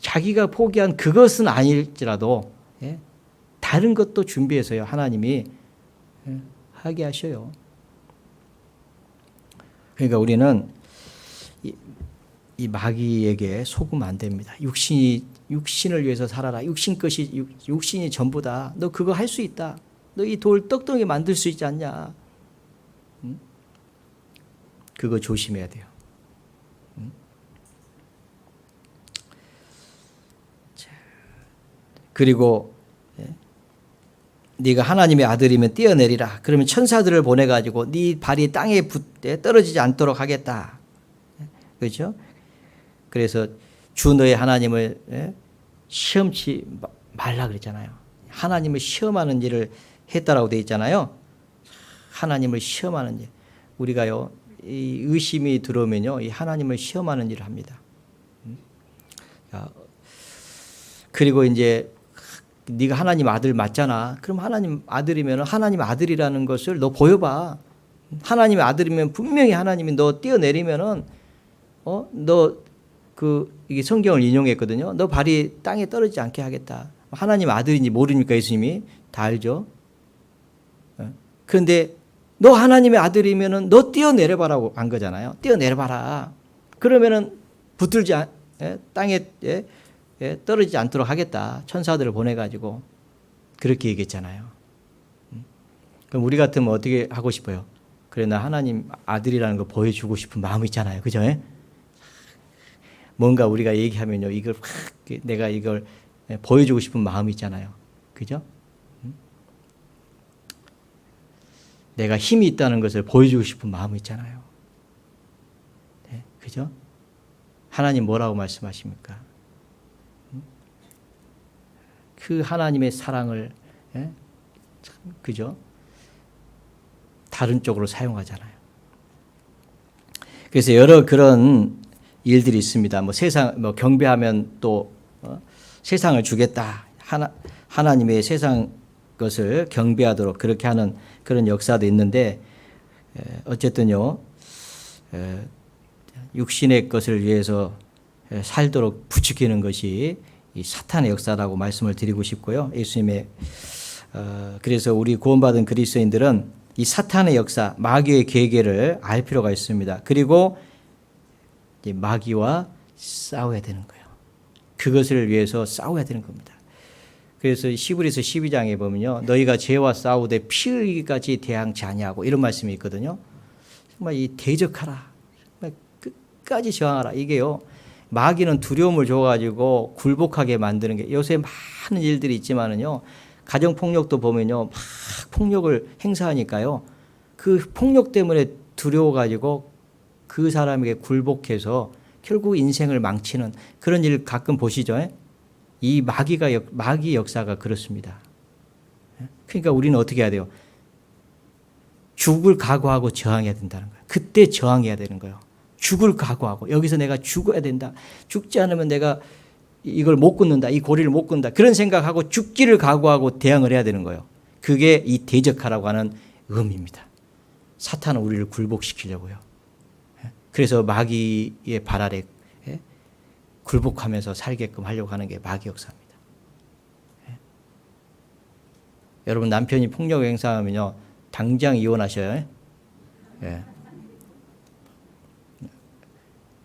자기가 포기한 그것은 아닐지라도 다른 것도 준비해서요, 하나님이 하게 하셔요. 그러니까 우리는 이 마귀에게 속으면 안 됩니다. 육신을 위해서 살아라. 육신이 전부다. 너 그거 할 수 있다. 너 이 돌 떡덩이 만들 수 있지 않냐. 그거 조심해야 돼요. 그리고 네가 하나님의 아들이면 뛰어내리라. 그러면 천사들을 보내가지고 네 발이 땅에 떨어지지 않도록 하겠다. 그렇죠? 그래서 주 너의 하나님을 시험치 말라 그랬잖아요. 하나님을 시험하는 일을 했다라고 되어 있잖아요. 하나님을 시험하는 일. 우리가요, 이 의심이 들어오면요, 이 하나님을 시험하는 일을 합니다. 그리고 이제 네가 하나님 아들 맞잖아. 그럼 하나님 아들이면 하나님 아들이라는 것을 너 보여봐. 하나님의 아들이면 분명히 하나님이 너 뛰어내리면은 너 이게 성경을 인용했거든요. 너 발이 땅에 떨어지지 않게 하겠다. 하나님 아들인지 모르니까 예수님이 다 알죠. 그런데 너 하나님의 아들이면은 너 뛰어내려봐라고 한 거잖아요. 뛰어내려봐라. 그러면은 붙들지 땅에 떨어지지 않도록 하겠다. 천사들을 보내가지고 그렇게 얘기했잖아요. 그럼 우리 같으면 어떻게 하고 싶어요? 그래, 나 하나님 아들이라는 거 보여주고 싶은 마음이 있잖아요. 그죠? 뭔가 우리가 얘기하면요, 이걸 내가 이걸 보여주고 싶은 마음이 있잖아요. 그죠? 내가 힘이 있다는 것을 보여주고 싶은 마음이 있잖아요. 네, 그죠? 하나님 뭐라고 말씀하십니까? 그 하나님의 사랑을 그죠? 다른 쪽으로 사용하잖아요. 그래서 여러 그런 일들이 있습니다. 세상 경배하면 또 세상을 주겠다. 하나님의 세상 것을 경배하도록 그렇게 하는 그런 역사도 있는데, 어쨌든요, 육신의 것을 위해서 살도록 부추기는 것이 이 사탄의 역사라고 말씀을 드리고 싶고요. 예수님의 그래서 우리 구원받은 그리스도인들은 이 사탄의 역사, 마귀의 계계를 알 필요가 있습니다. 그리고 마귀와 싸워야 되는 거예요. 그것을 위해서 싸워야 되는 겁니다. 그래서 히브리서 12장에 보면요. 너희가 죄와 싸우되 피 흘리기까지 대항치 아니하고 이런 말씀이 있거든요. 정말 이 대적하라. 정말 끝까지 저항하라. 이게요. 마귀는 두려움을 줘가지고 굴복하게 만드는 게 요새 많은 일들이 있지만은요. 가정폭력도 보면요. 막 폭력을 행사하니까요. 그 폭력 때문에 두려워가지고 그 사람에게 굴복해서 결국 인생을 망치는 그런 일 가끔 보시죠. 이 마귀 역사가 그렇습니다. 그러니까 우리는 어떻게 해야 돼요? 죽을 각오하고 저항해야 된다는 거예요. 그때 저항해야 되는 거예요. 죽을 각오하고 여기서 내가 죽어야 된다. 죽지 않으면 내가 이걸 못 끊는다. 이 고리를 못 끊는다. 그런 생각하고 죽기를 각오하고 대항을 해야 되는 거예요. 그게 이 대적하라고 하는 의미입니다. 사탄은 우리를 굴복시키려고요. 그래서 마귀의 발 아래 굴복하면서 살게끔 하려고 하는 게 마귀 역사입니다. 여러분 남편이 폭력 행사하면요. 당장 이혼하셔요. 예.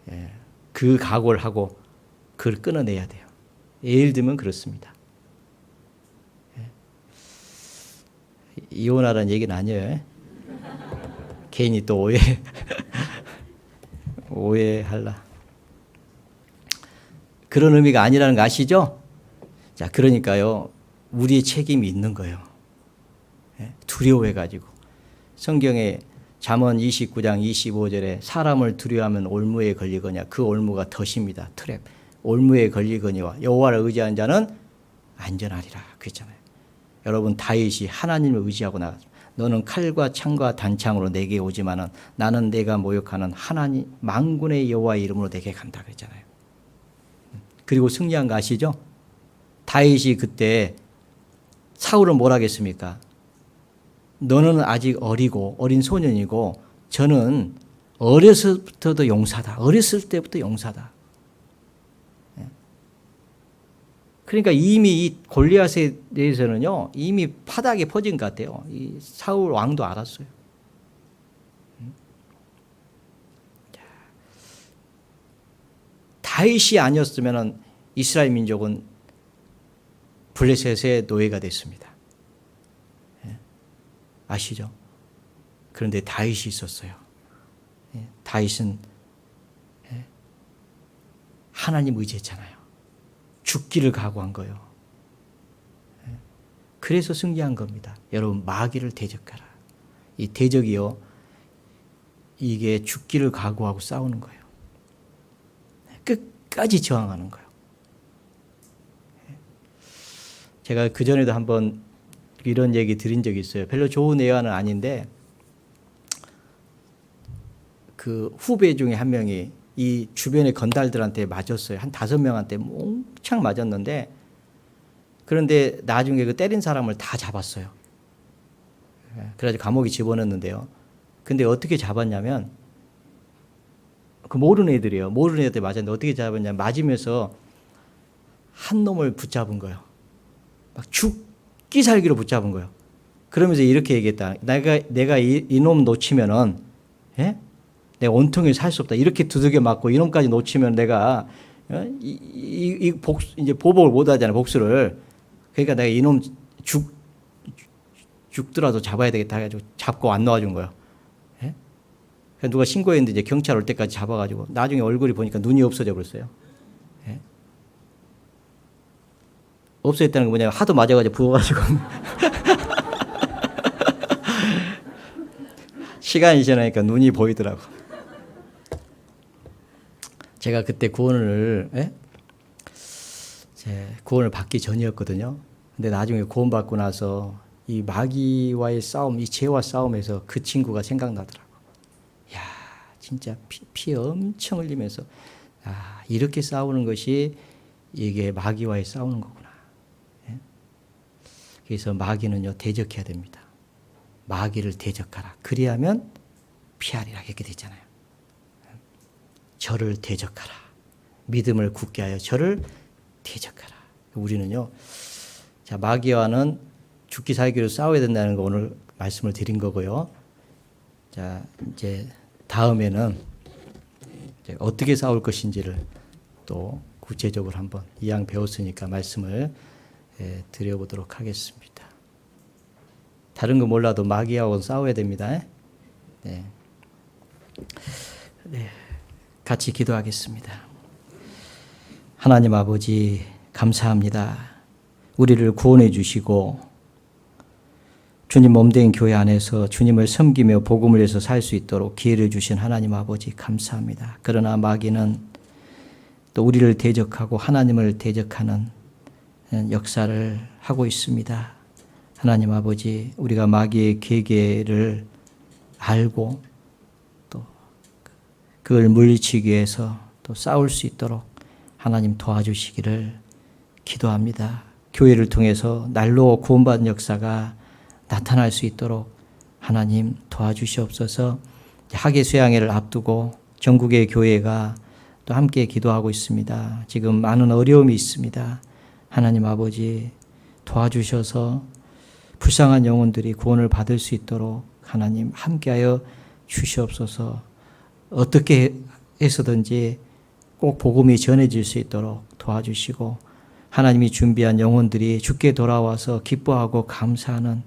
예. 그 각오를 하고 그걸 끊어내야 돼요. 예를 들면 그렇습니다. 예. 이혼하라는 얘기는 아니에요. 괜히 또 오해할라. 그런 의미가 아니라는 거 아시죠? 자, 그러니까요. 우리의 책임이 있는 거예요. 두려워해가지고. 성경에 잠언 29장 25절에 사람을 두려워하면 올무에 걸리거냐. 그 올무가 덫입니다. 트랩. 올무에 걸리거니와 여호와를 의지하는 자는 안전하리라. 그랬잖아요. 여러분 다윗이 하나님을 의지하고 나갔습니다. 너는 칼과 창과 단창으로 내게 오지만은 나는 내가 모욕하는 하나님 만군의 여호와의 이름으로 내게 간다. 그랬잖아요. 그리고 승리한 거 아시죠? 다윗이 그때 사울은 뭐라 했습니까? 너는 아직 어리고 어린 소년이고 저는 어렸을 때부터 용사다. 어렸을 때부터 용사다. 그러니까 이미 이 골리앗에 대해서는요. 이미 파닥에 퍼진 것 같아요. 이 사울 왕도 알았어요. 다윗이 아니었으면 이스라엘 민족은 블레셋의 노예가 됐습니다. 아시죠? 그런데 다윗이 있었어요. 다윗은 하나님 의지했잖아요. 죽기를 각오한 거예요. 그래서 승리한 겁니다. 여러분 마귀를 대적하라. 이 대적이요. 이게 죽기를 각오하고 싸우는 거예요. 끝까지 저항하는 거예요. 제가 그전에도 한번 이런 얘기 드린 적이 있어요. 별로 좋은 예화는 아닌데 그 후배 중에 한 명이 이 주변의 건달들한테 맞았어요. 한 5명한테 몽창 맞았는데 그런데 나중에 그 때린 사람을 다 잡았어요. 그래가지고 감옥에 집어넣었는데요. 근데 어떻게 잡았냐면 그 모르는 애들이에요. 모르는 애들 맞았는데 어떻게 잡았냐면 맞으면서 한 놈을 붙잡은 거예요. 막 죽기 살기로 붙잡은 거예요. 그러면서 이렇게 얘기했다. 내가 이놈 놓치면은 내가 온통일 살 수 없다. 이렇게 두들겨 맞고 이놈까지 놓치면 내가 이제 보복을 못 하잖아요. 복수를. 그러니까 내가 이놈 죽더라도 잡아야 되겠다 해가지고 잡고 안 놓아준 거예요. 그러니까 누가 신고했는데 이제 경찰 올 때까지 잡아가지고 나중에 얼굴이 보니까 눈이 없어져 버렸어요. 없어졌다는 게 뭐냐면 하도 맞아가지고 부어가지고 시간이 지나니까 눈이 보이더라고. 제가 그때 구원을 받기 전이었거든요. 근데 나중에 구원받고 나서 이 마귀와의 싸움, 이 죄와 싸움에서 그 친구가 생각나더라고. 야, 진짜 피 엄청 흘리면서 이렇게 싸우는 것이 이게 마귀와의 싸우는 거구나. 그래서 마귀는요 대적해야 됩니다. 마귀를 대적하라. 그리하면 피하리라 이렇게 됐잖아요. 저를 대적하라. 믿음을 굳게 하여 저를 대적하라. 우리는요. 자, 마귀와는 죽기 살기로 싸워야 된다는 거 오늘 말씀을 드린 거고요. 자, 이제 다음에는 이제 어떻게 싸울 것인지를 또 구체적으로 한번 이왕 배웠으니까 말씀을 드려보도록 하겠습니다. 다른 거 몰라도 마귀하고 싸워야 됩니다. 네. 네. 같이 기도하겠습니다. 하나님 아버지 감사합니다. 우리를 구원해 주시고 주님 몸된 교회 안에서 주님을 섬기며 복음을 위해서 살 수 있도록 기회를 주신 하나님 아버지 감사합니다. 그러나 마귀는 또 우리를 대적하고 하나님을 대적하는 역사를 하고 있습니다. 하나님 아버지 우리가 마귀의 계계를 알고 또 그걸 물리치기 위해서 또 싸울 수 있도록 하나님 도와주시기를 기도합니다. 교회를 통해서 날로 구원받은 역사가 나타날 수 있도록 하나님 도와주시옵소서. 학예 수양회를 앞두고 전국의 교회가 또 함께 기도하고 있습니다. 지금 많은 어려움이 있습니다. 하나님 아버지 도와주셔서 불쌍한 영혼들이 구원을 받을 수 있도록 하나님 함께하여 주시옵소서. 어떻게 해서든지 꼭 복음이 전해질 수 있도록 도와주시고 하나님이 준비한 영혼들이 주께 돌아와서 기뻐하고 감사하는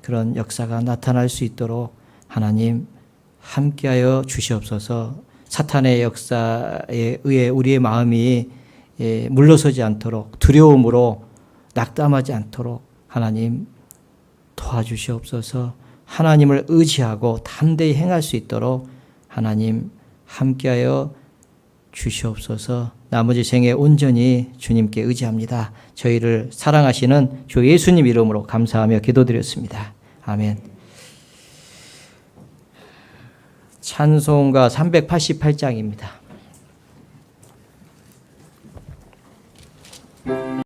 그런 역사가 나타날 수 있도록 하나님 함께하여 주시옵소서. 사탄의 역사에 의해 우리의 마음이 물러서지 않도록 두려움으로 낙담하지 않도록 하나님 도와주시옵소서. 하나님을 의지하고 담대히 행할 수 있도록 하나님 함께하여 주시옵소서. 나머지 생에 온전히 주님께 의지합니다. 저희를 사랑하시는 주 예수님 이름으로 감사하며 기도드렸습니다. 아멘. 찬송가 388장입니다.